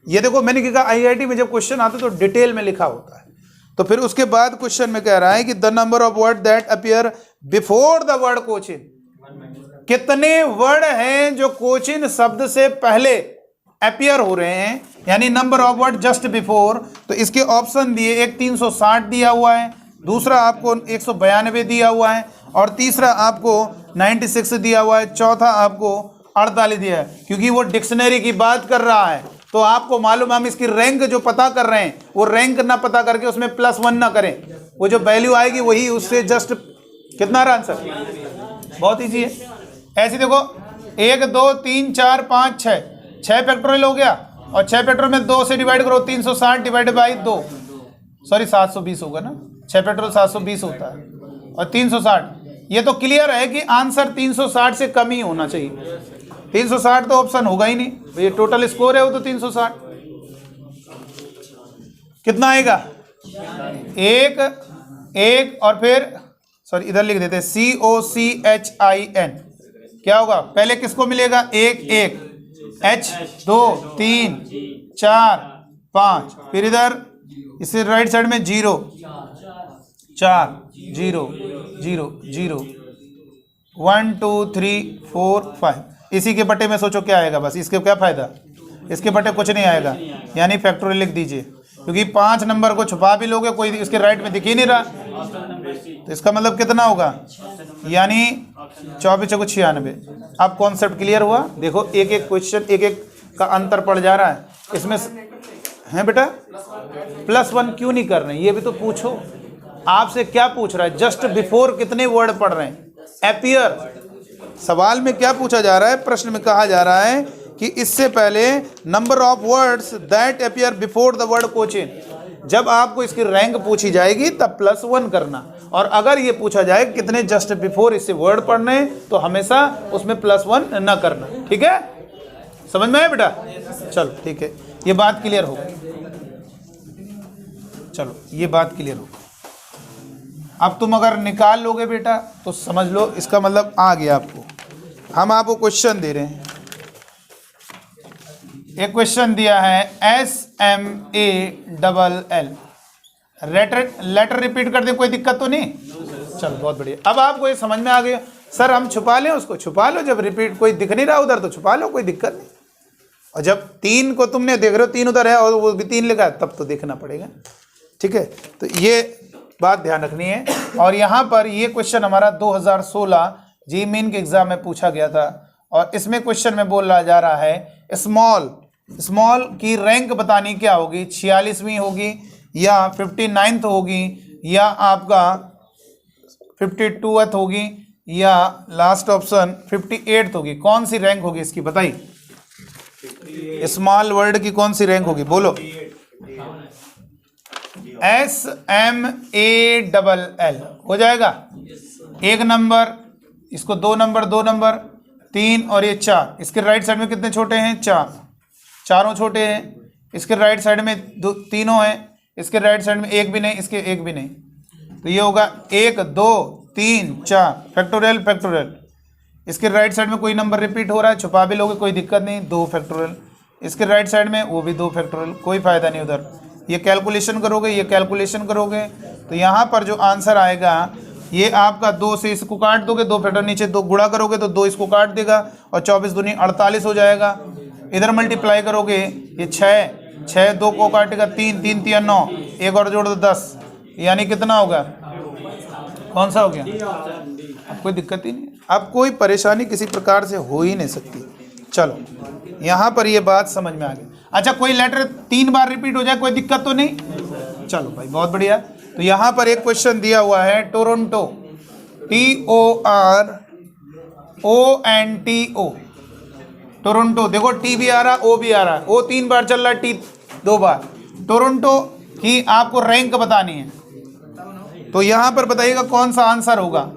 ये देखो, मैंने कहा आईआईटी में जब क्वेश्चन आता है तो डिटेल में लिखा होता है। तो फिर उसके बाद क्वेश्चन में कह रहा है कि the number of word that appear before the word Cochin, कितने वर्ड हैं जो कोचिन शब्द से पहले अपीयर हो रहे हैं, यानी number of word just before. तो इसके ऑप्शन दिए, एक 360 दिया हुआ है, दूसरा आपको 192 दिया हुआ है, और तीसरा आपको 96 दिया हुआ है, चौथा आपको 48 दिया है। क्योंकि वो डिक्शनरी की बात कर रहा है, तो आपको मालूम, हम इसकी रैंक जो पता कर रहे हैं, वो रैंक ना पता करके उसमें +1 ना करें, वो जो वैल्यू आएगी वही उससे जस्ट कितना रहा आंसर। बहुत ईजी है। ऐसे देखो, 1 2 3 4 5 6 फैक्टोरियल हो गया, और 6 फैक्टोरियल में 2 से डिवाइड करो, 360 डिवाइडेड बाई 2, सॉरी 720 होगा ना, 6 फैक्टोरियल 720 होता है, और 360। ये तो क्लियर है कि आंसर 360 से कम ही होना चाहिए। 360 तो ऑप्शन होगा ही नहीं, ये टोटल स्कोर है वो तो 360। कितना आएगा? एक और फिर सॉरी इधर लिख देते COCHIN। क्या होगा? पहले किसको मिलेगा? 1 H 2 3 4 5, फिर इधर इससे राइट साइड में 0 4 0 0 0 1 2 3 4 5। इसी के बटे में सोचो क्या आएगा? बस इसके क्या फायदा, इसके बटे कुछ नहीं आएगा, यानी फैक्टोरियल लिख दीजिए, क्योंकि 5 नंबर को छुपा भी लोगे, कोई इसके राइट में दिख ही नहीं रहा, तो इसका मतलब कितना होगा, यानी 24 को 96। अब कॉन्सेप्ट क्लियर हुआ? देखो एक एक क्वेश्चन एक एक का अंतर पड़ जा रहा है इसमें, है बेटा? +1 क्यों नहीं कर रहे हैं, ये भी तो पूछो। आपसे क्या पूछ रहा है? जस्ट बिफोर कितने वर्ड पढ़ रहे हैं? अपीयर। सवाल में क्या पूछा जा रहा है? प्रश्न में कहा जा रहा है कि इससे पहले number of words that appear before the word Cochin. जब आपको इसकी रैंक पूछी जाएगी तब +1 करना, और अगर ये पूछा जाए कितने जस्ट बिफोर इससे वर्ड पढ़ने, तो हमेशा उसमें +1 न करना। ठीक है, समझ में आया बेटा? चलो ठीक है, ये बात क्लियर हो गई। चलो ये बात क्लियर हो गई। अब तुम अगर निकाल लोगे बेटा तो समझ लो इसका मतलब आ गया आपको। हम आपको क्वेश्चन दे रहे हैं, एक क्वेश्चन दिया है SMALL। लेटर रिपीट कर दे, कोई दिक्कत तो नहीं? चलो बहुत बढ़िया। अब आपको ये समझ में आ गया, सर हम छुपा लें उसको? छुपा लो, जब रिपीट कोई दिख नहीं रहा उधर तो छुपा लो, कोई दिक्कत नहीं। और जब 3 को तुमने देख रहे हो 3 उधर है और वो भी 3 लिखा है, तब तो देखना पड़ेगा। ठीक है, तो ये बात ध्यान रखनी है। और यहाँ पर ये क्वेश्चन हमारा 2016 जी मेन के एग्जाम में पूछा गया था। और इसमें क्वेश्चन में बोला जा रहा है स्मॉल की रैंक बतानी क्या होगी, 46वीं होगी या 59th होगी या आपका 52th होगी या लास्ट ऑप्शन 58th होगी, कौन सी रैंक होगी इसकी बताइए। स्मॉल वर्ड की कौन सी रैंक होगी, बोलो। SMALL हो जाएगा। 1 नंबर, इसको 2 नंबर, 2 नंबर, 3 और ये 4। इसके राइट साइड में कितने छोटे हैं, 4, चारों छोटे हैं। इसके राइट साइड में तीनों हैं, इसके राइट साइड में एक भी नहीं, इसके एक भी नहीं, तो ये होगा 1 2 3 4 फैक्टोरियल। इसके राइट साइड में कोई नंबर रिपीट हो रहा है, छुपा भी लोगे कोई दिक्कत नहीं, 2 फैक्टोरियल। इसके राइट साइड में वो भी 2 फैक्टोरियल, कोई फायदा नहीं उधर। ये कैलकुलेशन करोगे, ये कैलकुलेशन करोगे, तो यहाँ पर जो आंसर आएगा ये आपका 2 से इसको काट दोगे, 2 फैक्टर नीचे 2 गुणा करोगे तो 2 इसको काट देगा और 24 दूनी 48 हो जाएगा। इधर मल्टीप्लाई करोगे, ये 6 2 को काटेगा 3 3 3 9, एक और जोड़ दो 10, यानी कितना होगा, कौन सा हो गया। अब कोई दिक्कत ही नहीं, अब कोई परेशानी किसी प्रकार से हो ही नहीं सकती। चलो यहाँ पर ये बात समझ में आ गई। अच्छा, कोई लेटर 3 बार रिपीट हो जाए कोई दिक्कत तो नहीं। चलो भाई बहुत बढ़िया। तो यहाँ पर एक क्वेश्चन दिया हुआ है, टोरंटो, TORONTO, टोरंटो। देखो टी भी आ रहा, ओ भी आ रहा है, ओ 3 बार चल रहा है, टी 2 बार। टोरंटो की आपको रैंक बतानी है, तो यहाँ पर बताइएगा कौन सा आंसर होगा।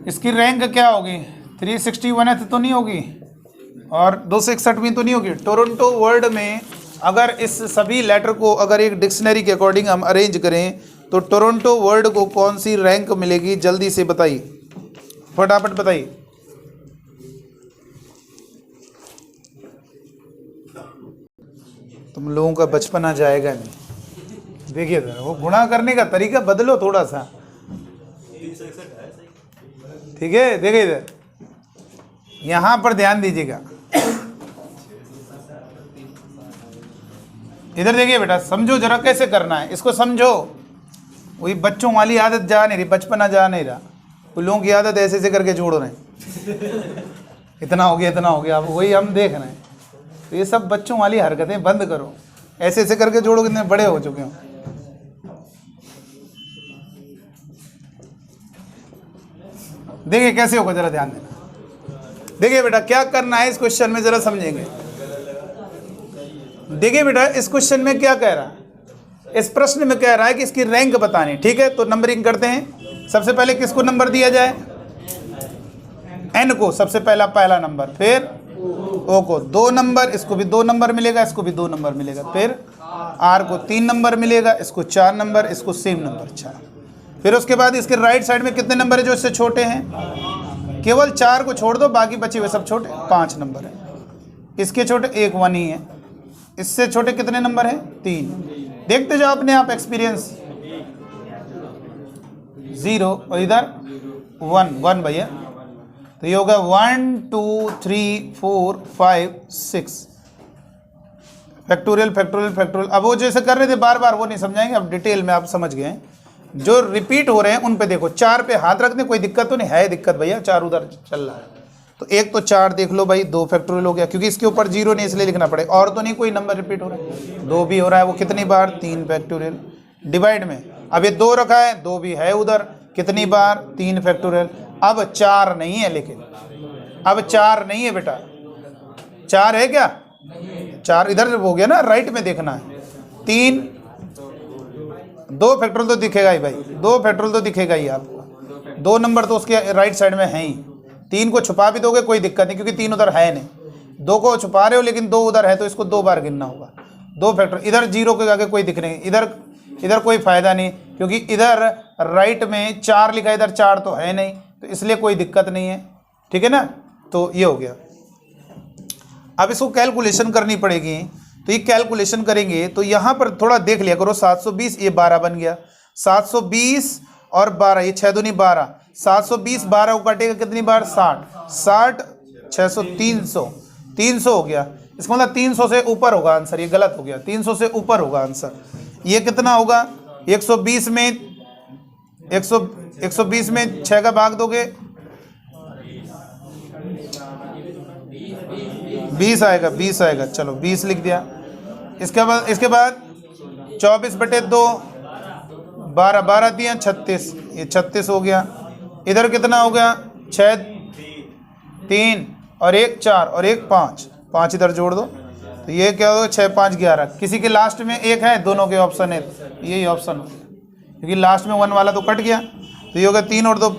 इसकी रैंक क्या होगी, 361 तो नहीं होगी और 261वीं तो नहीं होगी। टोरंटो वर्ड में अगर इस सभी लेटर को अगर एक डिक्शनरी के अकॉर्डिंग हम अरेंज करें तो टोरंटो वर्ड को कौन सी रैंक मिलेगी, जल्दी से बताइए, फटाफट बताइए। तुम लोगों का बचपन आ जाएगा नहीं। देखिए वो गुणा करने का तरीका बदलो थोड़ा सा, ठीक है। देखिए इधर, यहां पर ध्यान दीजिएगा, इधर देखिए बेटा, समझो जरा कैसे करना है, इसको समझो। वही बच्चों वाली आदत जा नहीं रही, बचपना जा नहीं रहा, तो लोगों की आदत ऐसे ऐसे करके जोड़ रहे हैं, इतना हो गया इतना हो गया, अब वही हम देख रहे हैं। तो ये सब बच्चों वाली हरकतें बंद करो, ऐसे ऐसे करके जोड़ो, कितने बड़े हो चुके हो। देखिए कैसे होगा, जरा ध्यान देना। देखिए बेटा क्या करना है इस क्वेश्चन में, जरा समझेंगे। देखिए बेटा इस क्वेश्चन में क्या कह रहा है, इस प्रश्न में कह रहा है कि इसकी रैंक बतानी, ठीक है। तो नंबरिंग करते हैं। सबसे पहले किसको नंबर दिया जाए, एन को सबसे पहला नंबर, फिर ओ को 2 नंबर, इसको भी 2 नंबर मिलेगा, इसको भी 2 नंबर मिलेगा, फिर आर को 3 नंबर मिलेगा, इसको 4 नंबर, इसको सेम नंबर 4। फिर उसके बाद इसके राइट साइड में कितने नंबर है जो इससे छोटे हैं, केवल 4 को छोड़ दो, बाकी बचे हुए सब छोटे, 5 नंबर है। इसके छोटे 1 1 ही है, इससे छोटे कितने नंबर हैं, 3। देखते जाओ अपने आप, एक्सपीरियंस 0 और इधर 1 भैया, तो ये होगा 1 2 3 4 5 6 फैक्टोरियल। अब वो जैसे कर रहे थे बार बार वो नहीं समझाएंगे, अब डिटेल में आप समझ गए। जो रिपीट हो रहे हैं उन पे देखो, 4 पे हाथ रखने, कोई दिक्कत तो नहीं है, दिक्कत भैया 4 उधर चल रहा है, तो एक तो 4 देख लो भाई, 2 फैक्टोरियल हो गया, क्योंकि इसके ऊपर 0 नहीं इसलिए लिखना पड़ेगा, और तो नहीं कोई नंबर रिपीट हो रहा है। 2 भी हो रहा है, वो कितनी बार, 3 फैक्टोरियल। डिवाइड में अब ये 2 रखा है, 2 भी है उधर, कितनी बार, 3 फैक्टोरियल। अब 4 नहीं है, लेकिन अब 4 नहीं है बेटा, 4 है क्या, 4 इधर हो गया ना, राइट में देखना है। 3 2 फैक्टोरियल तो दिखेगा ही भाई, 2 फैक्टोरियल तो दिखेगा ही आपको, 2 नंबर तो उसके राइट साइड में है ही। 3 को छुपा भी दोगे कोई दिक्कत नहीं, क्योंकि 3 उधर है नहीं। 2 को छुपा रहे हो लेकिन 2 उधर है, तो इसको 2 बार गिनना होगा। 2 फैक्टोरियल, इधर 0 के आगे कोई दिख नहीं, इधर कोई फायदा नहीं, क्योंकि इधर राइट में 4 लिखा है, इधर 4 तो है नहीं, तो इसलिए कोई दिक्कत नहीं है, ठीक है ना। तो ये हो गया। अब इसको कैलकुलेशन करनी पड़ेगी, तो ये कैलकुलेशन करेंगे तो यहाँ पर थोड़ा देख लिया करो। 720 ये 12 बन गया, 720 और 12, ये 6 दूनी 12, 720 12 को काटेगा कितनी बार, 60 60 600 300 हो गया। इसका मतलब 300 से ऊपर होगा आंसर, ये गलत हो गया, 300 से ऊपर होगा आंसर। ये कितना होगा, 120 में 120 में 6 का भाग दोगे 20 आएगा, 20 आएगा, चलो 20 लिख दिया। इसके बाद 24/2, 12 12 दिया 36, ये 36 हो गया। इधर कितना हो गया, 6 3 और 1 4 और 1 5, 5 इधर जोड़ दो, तो ये क्या होगा 6 5 11। किसी के लास्ट में 1 है, दोनों के ऑप्शन है, यही ऑप्शन हो गया, क्योंकि लास्ट में 1 वाला तो कट गया। तो ये होगा 3 और 2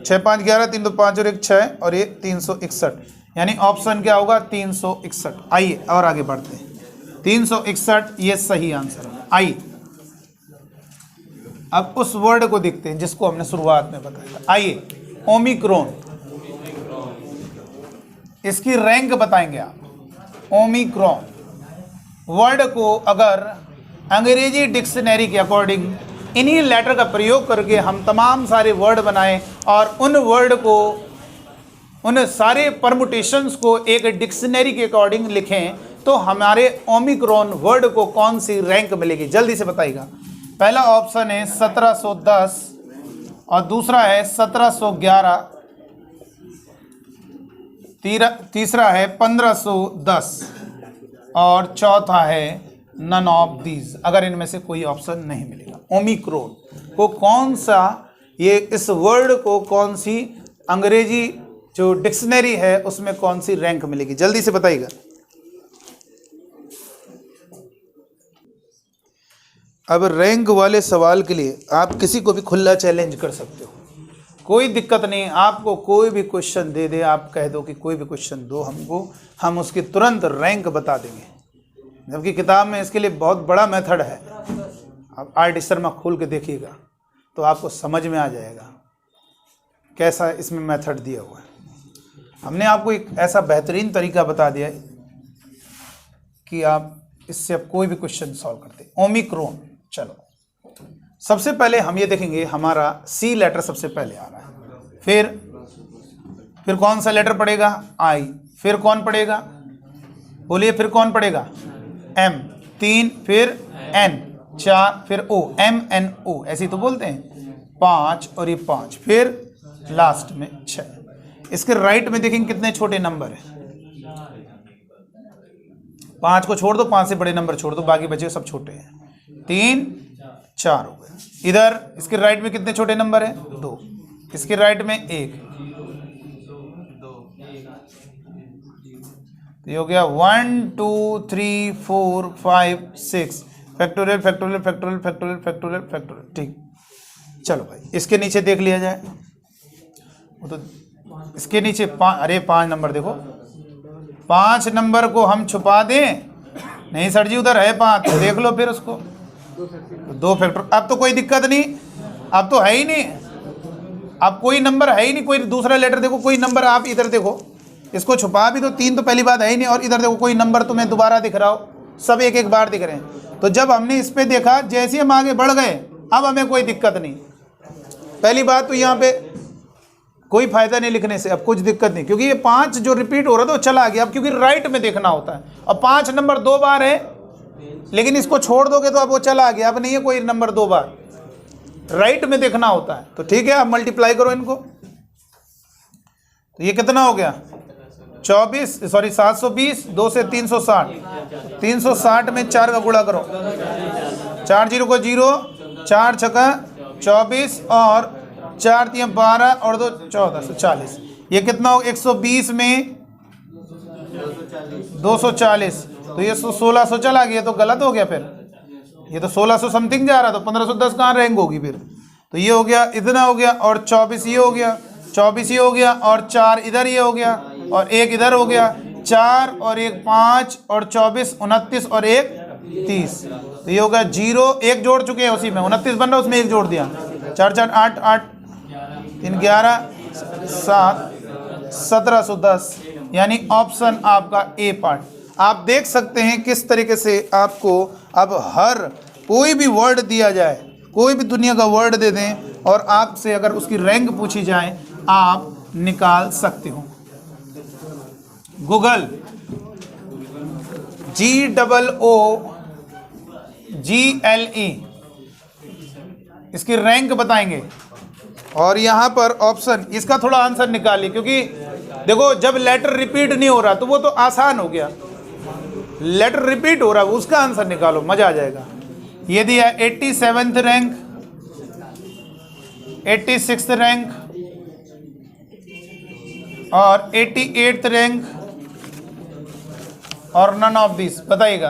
6 5 11, 3 2 5 और 1 6 और ये 361, यानी ऑप्शन क्या होगा 361। आइए और आगे बढ़ते हैं, 361 ये सही आंसर है। आइए अब उस वर्ड को देखते हैं जिसको हमने शुरुआत में बताया। आइए, ओमिक्रॉन, इसकी रैंक बताएंगे आप। ओमिक्रॉन वर्ड को अगर अंग्रेजी डिक्शनरी के अकॉर्डिंग इन्हीं लेटर का प्रयोग करके हम तमाम सारे वर्ड बनाएं और उन वर्ड को, उन सारे परमुटेशंस को एक डिक्शनरी के अकॉर्डिंग लिखें, तो हमारे ओमिक्रॉन वर्ड को कौन सी रैंक मिलेगी, जल्दी से बताइएगा। पहला ऑप्शन है 1710 और दूसरा है 1711, तीसरा है 1510 और चौथा है नन ऑफ दीज। अगर इनमें से कोई ऑप्शन नहीं मिलेगा, ओमिक्रॉन को कौन सा, ये इस वर्ड को कौन सी अंग्रेजी जो डिक्शनरी है उसमें कौन सी रैंक मिलेगी, जल्दी से बताइएगा। अब रैंक वाले सवाल के लिए आप किसी को भी खुला चैलेंज कर सकते हो, कोई दिक्कत नहीं। आपको कोई भी क्वेश्चन दे दे, आप कह दो कि कोई भी क्वेश्चन दो हमको, हम उसकी तुरंत रैंक बता देंगे, जबकि किताब में इसके लिए बहुत बड़ा मेथड है। आप आर डी शर्मा खोल के देखिएगा तो आपको समझ में आ जाएगा कैसा इसमें मेथड दिया हुआ है। हमने आपको एक ऐसा बेहतरीन तरीका बता दिया है कि आप इससे अब कोई भी क्वेश्चन सॉल्व करते। ओमिक्रॉन, चलो सबसे पहले हम ये देखेंगे, हमारा सी लेटर सबसे पहले आ रहा है, फिर कौन सा लेटर पड़ेगा, आई, फिर कौन पड़ेगा, बोलिए, फिर कौन पड़ेगा, एम, 3, फिर एन, 4, फिर ओ, एम एन ओ, ऐसे तो बोलते हैं, 5 और ये 5, फिर लास्ट में 6। इसके राइट में देखेंगे कितने छोटे नंबर है, 5 को छोड़ दो, 5 से बड़े नंबर छोड़ दो, बाकी बचे सब छोटे हैं, 3 4 हो गए। इधर इसके राइट में कितने छोटे नंबर है, 2, इसके राइट में 1, तो ये हो गया 1 2 3 4 5 6, factorial factorial factorial factorial factorial factorial. ठीक, चलो भाई इसके नीचे देख लिया जाए, वो तो इसके नीचे 5, अरे 5 नंबर देखो, 5 नंबर को हम छुपा दें, नहीं सर जी उधर है 5, तो देख लो फिर उसको, 2 फैक्टर। अब तो कोई दिक्कत नहीं, अब तो है ही नहीं, अब कोई नंबर है ही नहीं, कोई दूसरा लेटर देखो, कोई नंबर आप इधर देखो, इसको छुपा भी तो 3 तो पहली बात है ही नहीं, और इधर देखो कोई नंबर तुम्हें दोबारा दिख रहा हो, सब एक एक बार दिख रहे हैं। तो जब हमने इस पे देखा, जैसे हम आगे बढ़ गए, अब हमें कोई दिक्कत नहीं। पहली बात तो यहाँ पे कोई फायदा नहीं लिखने से, अब कुछ दिक्कत नहीं, क्योंकि ये 5 जो रिपीट हो रहा था वो चला गया, अब क्योंकि राइट में देखना होता है, अब 5 नंबर 2 बार है, लेकिन इसको छोड़ दोगे तो अब वो चला गया, अब नहीं है कोई नंबर 2 बार, राइट में देखना होता है। तो ठीक है, अब मल्टीप्लाई करो इनको, तो ये कितना हो गया 720, 2 से 360, 360 में 4 का गुणा करो, 4 0 को 0, 4 छक्का 24 और 4 3 12 और 2 14, 40। ये कितना हो, 120 में 240, तो ये 1600 चला गया, तो गलत हो गया। फिर ये तो 1600 समथिंग जा रहा, तो 1510 कहाँ रैंक होगी फिर, तो ये हो गया, इतना हो गया, और 24 ये हो गया, 24 ये हो गया, और 4 इधर ये हो गया, और 1 इधर हो गया, 4 और 1 5 और 24 29 और 1 30, तो ये होगा 0, 1 जोड़ चुके हैं उसी में, 29 बन रहा, उसमें 1 जोड़ दिया, 4 4 8 8 3 11 7 1710, यानी ऑप्शन आपका ए पार्ट। आप देख सकते हैं किस तरीके से आपको अब हर कोई भी वर्ड दिया जाए, कोई भी दुनिया का वर्ड दे दें और आपसे अगर उसकी रैंक पूछी जाए, आप निकाल सकते हो। गूगल GOOGLE, इसकी रैंक बताएंगे। और यहाँ पर ऑप्शन, इसका थोड़ा आंसर निकालिए, क्योंकि देखो जब लेटर रिपीट नहीं हो रहा तो वो तो आसान हो गया, लेटर रिपीट हो रहा है उसका आंसर निकालो, मजा आ जाएगा। ये दिया 87th रैंक, 86th रैंक और 88th रैंक और नन ऑफ दिस, बताइएगा।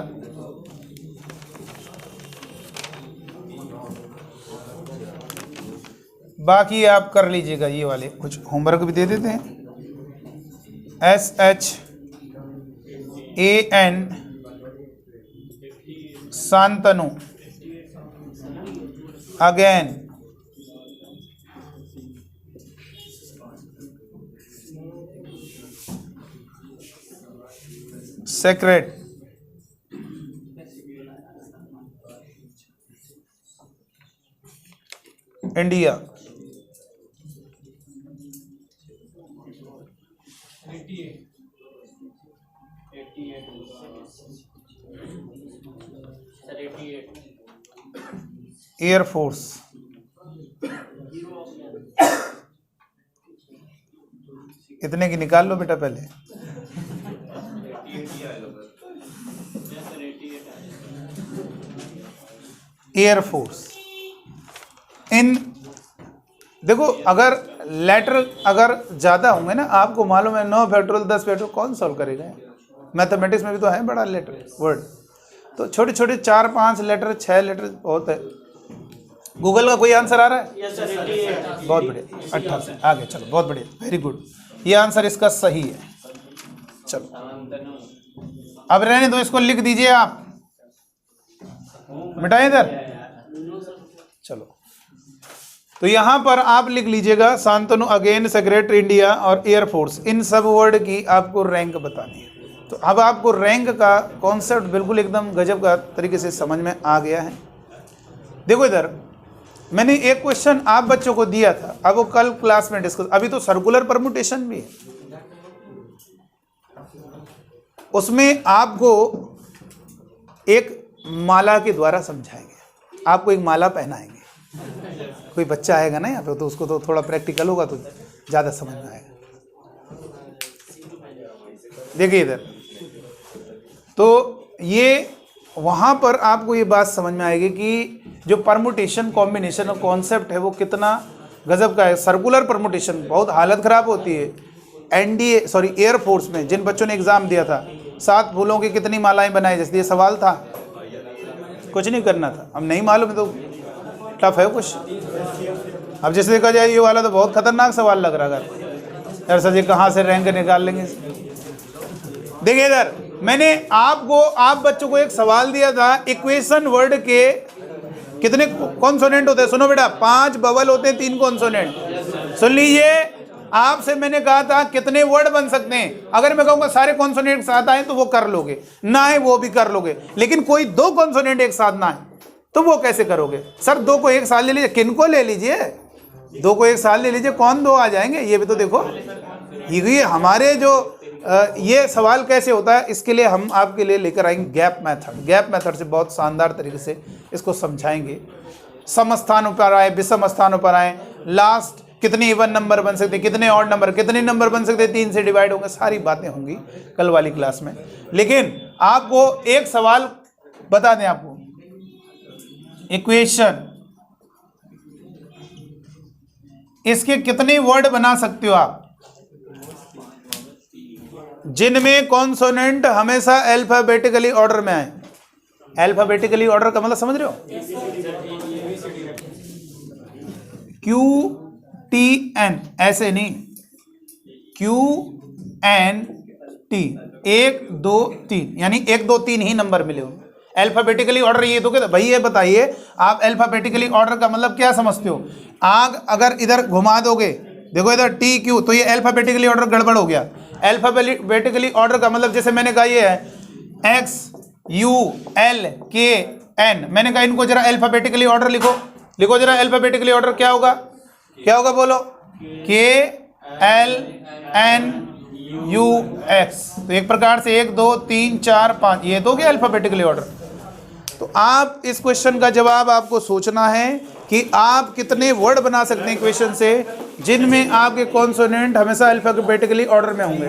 बाकी आप कर लीजिएगा, ये वाले कुछ होमवर्क भी दे देते हैं। SHAN Shantanu, again secret, India, air force, इतने की निकाल लो बेटा पहले। एयरफोर्स, इन देखो अगर लेटर अगर ज़्यादा होंगे ना, आपको मालूम है 9 फैक्टोरियल 10 फैक्टोरियल कौन सॉल्व करेगा? मैथमेटिक्स में भी तो है बड़ा लेटर वर्ड, तो छोटे छोटे 4-5 लेटर 6 लेटर बहुत है। गूगल का कोई आंसर आ रहा है? yes, sir, बहुत बढ़िया, 88, आगे चलो, बहुत बढ़िया, वेरी गुड, ये आंसर इसका सही है। चलो अब रहने दो, इसको लिख दीजिए आप, मिटाए इधर। चलो तो यहां पर आप लिख लीजिएगा शांतनु, अगेन, सेक्रेटरी, इंडिया और एयरफोर्स, इन सब वर्ड की आपको रैंक बतानी है। तो अब आपको रैंक का कॉन्सेप्ट बिल्कुल एकदम गजब का तरीके से समझ में आ गया है। देखो इधर मैंने एक क्वेश्चन आप बच्चों को दिया था, अब वो कल क्लास में डिस्कस, अभी तो सर्कुलर परमुटेशन भी है, उसमें आपको एक माला के द्वारा समझाएंगे, आपको एक माला पहनाएंगे। कोई बच्चा आएगा ना यहाँ पे तो उसको तो थोड़ा प्रैक्टिकल होगा तो ज़्यादा समझ में आएगा। देखिए इधर, तो ये वहाँ पर आपको ये बात समझ में आएगी कि जो परमुटेशन कॉम्बिनेशन और कॉन्सेप्ट है वो कितना गजब का है। सर्कुलर परमुटेशन बहुत हालत ख़राब होती है। एयरफोर्स में जिन बच्चों ने एग्ज़ाम दिया था, 7 फूलों की कितनी मालाएं बनाई, जैसे ये सवाल था, कुछ नहीं करना था, अब नहीं मालूम है तो टफ है कुछ। अब जैसे देखा जाए ये वाला तो बहुत खतरनाक सवाल लग रहा है यार सर, ये कहाँ से रैंक निकाल लेंगे। देखिए इधर मैंने आप बच्चों को एक सवाल दिया था, इक्वेशन वर्ड के कितने कॉन्सोनेंट होते हैं? सुनो बेटा, 5 बबल होते हैं, 3 कॉन्सोनेंट। सुन लीजिए, आपसे मैंने कहा था कितने वर्ड बन सकते हैं। अगर मैं कहूँगा सारे कॉन्सोनेंट एक साथ आए तो वो कर लोगे, ना है वो भी कर लोगे, लेकिन कोई 2 कॉन्सोनेंट एक साथ ना आए तो वो कैसे करोगे? सर 2 को एक साथ ले लीजिए, किनको ले लीजिए? 2 को एक साथ ले लीजिए, कौन 2 आ जाएंगे? ये भी तो देखो, ये हमारे जो ये सवाल कैसे होता है, इसके लिए हम आपके लिए लेकर आएंगे गैप मेथड। गैप मेथड से बहुत शानदार तरीके से इसको समझाएंगे। सम स्थानों पर आए, विषम स्थानों पर आए, लास्ट कितने इवन नंबर बन सकते, कितने ऑड नंबर, कितने नंबर बन सकते, 3 से डिवाइड होंगे, सारी बातें होंगी कल वाली क्लास में। लेकिन आपको एक सवाल बता दें, आपको इक्वेशन, इसके कितने वर्ड बना सकते हो आप जिनमें कॉन्सोनेंट हमेशा अल्फाबेटिकली ऑर्डर में आए? अल्फाबेटिकली ऑर्डर का मतलब समझ रहे हो? QTN, ऐसे नहीं, QNT, 1 2 3, यानी 1 2 3 ही नंबर मिले होंगे। अल्फाबेटिकली ऑर्डर ये तो कहते भाई, ये बताइए आप अल्फाबेटिकली ऑर्डर का मतलब क्या समझते हो? आग अगर इधर घुमा दोगे, देखो इधर TQ, तो ये अल्फाबेटिकली ऑर्डर गड़बड़ हो गया। अल्फाबेटिकली ऑर्डर का मतलब जैसे मैंने कहा ये है XULKN, मैंने कहा इनको जरा अल्फाबेटिकली ऑर्डर लिखो, लिखो जरा अल्फाबेटिकली ऑर्डर क्या होगा, क्या होगा बोलो? KLNM, you x. तो एक प्रकार से 1 2 3 4 5 ये तो क्या अल्फाबेटिकली ऑर्डर। तो आप इस क्वेश्चन का जवाब आपको सोचना है कि आप कितने वर्ड बना सकते हैं क्वेश्चन से जिनमें आपके कॉन्सोनेंट हमेशा अल्फाबेटिकली ऑर्डर में होंगे।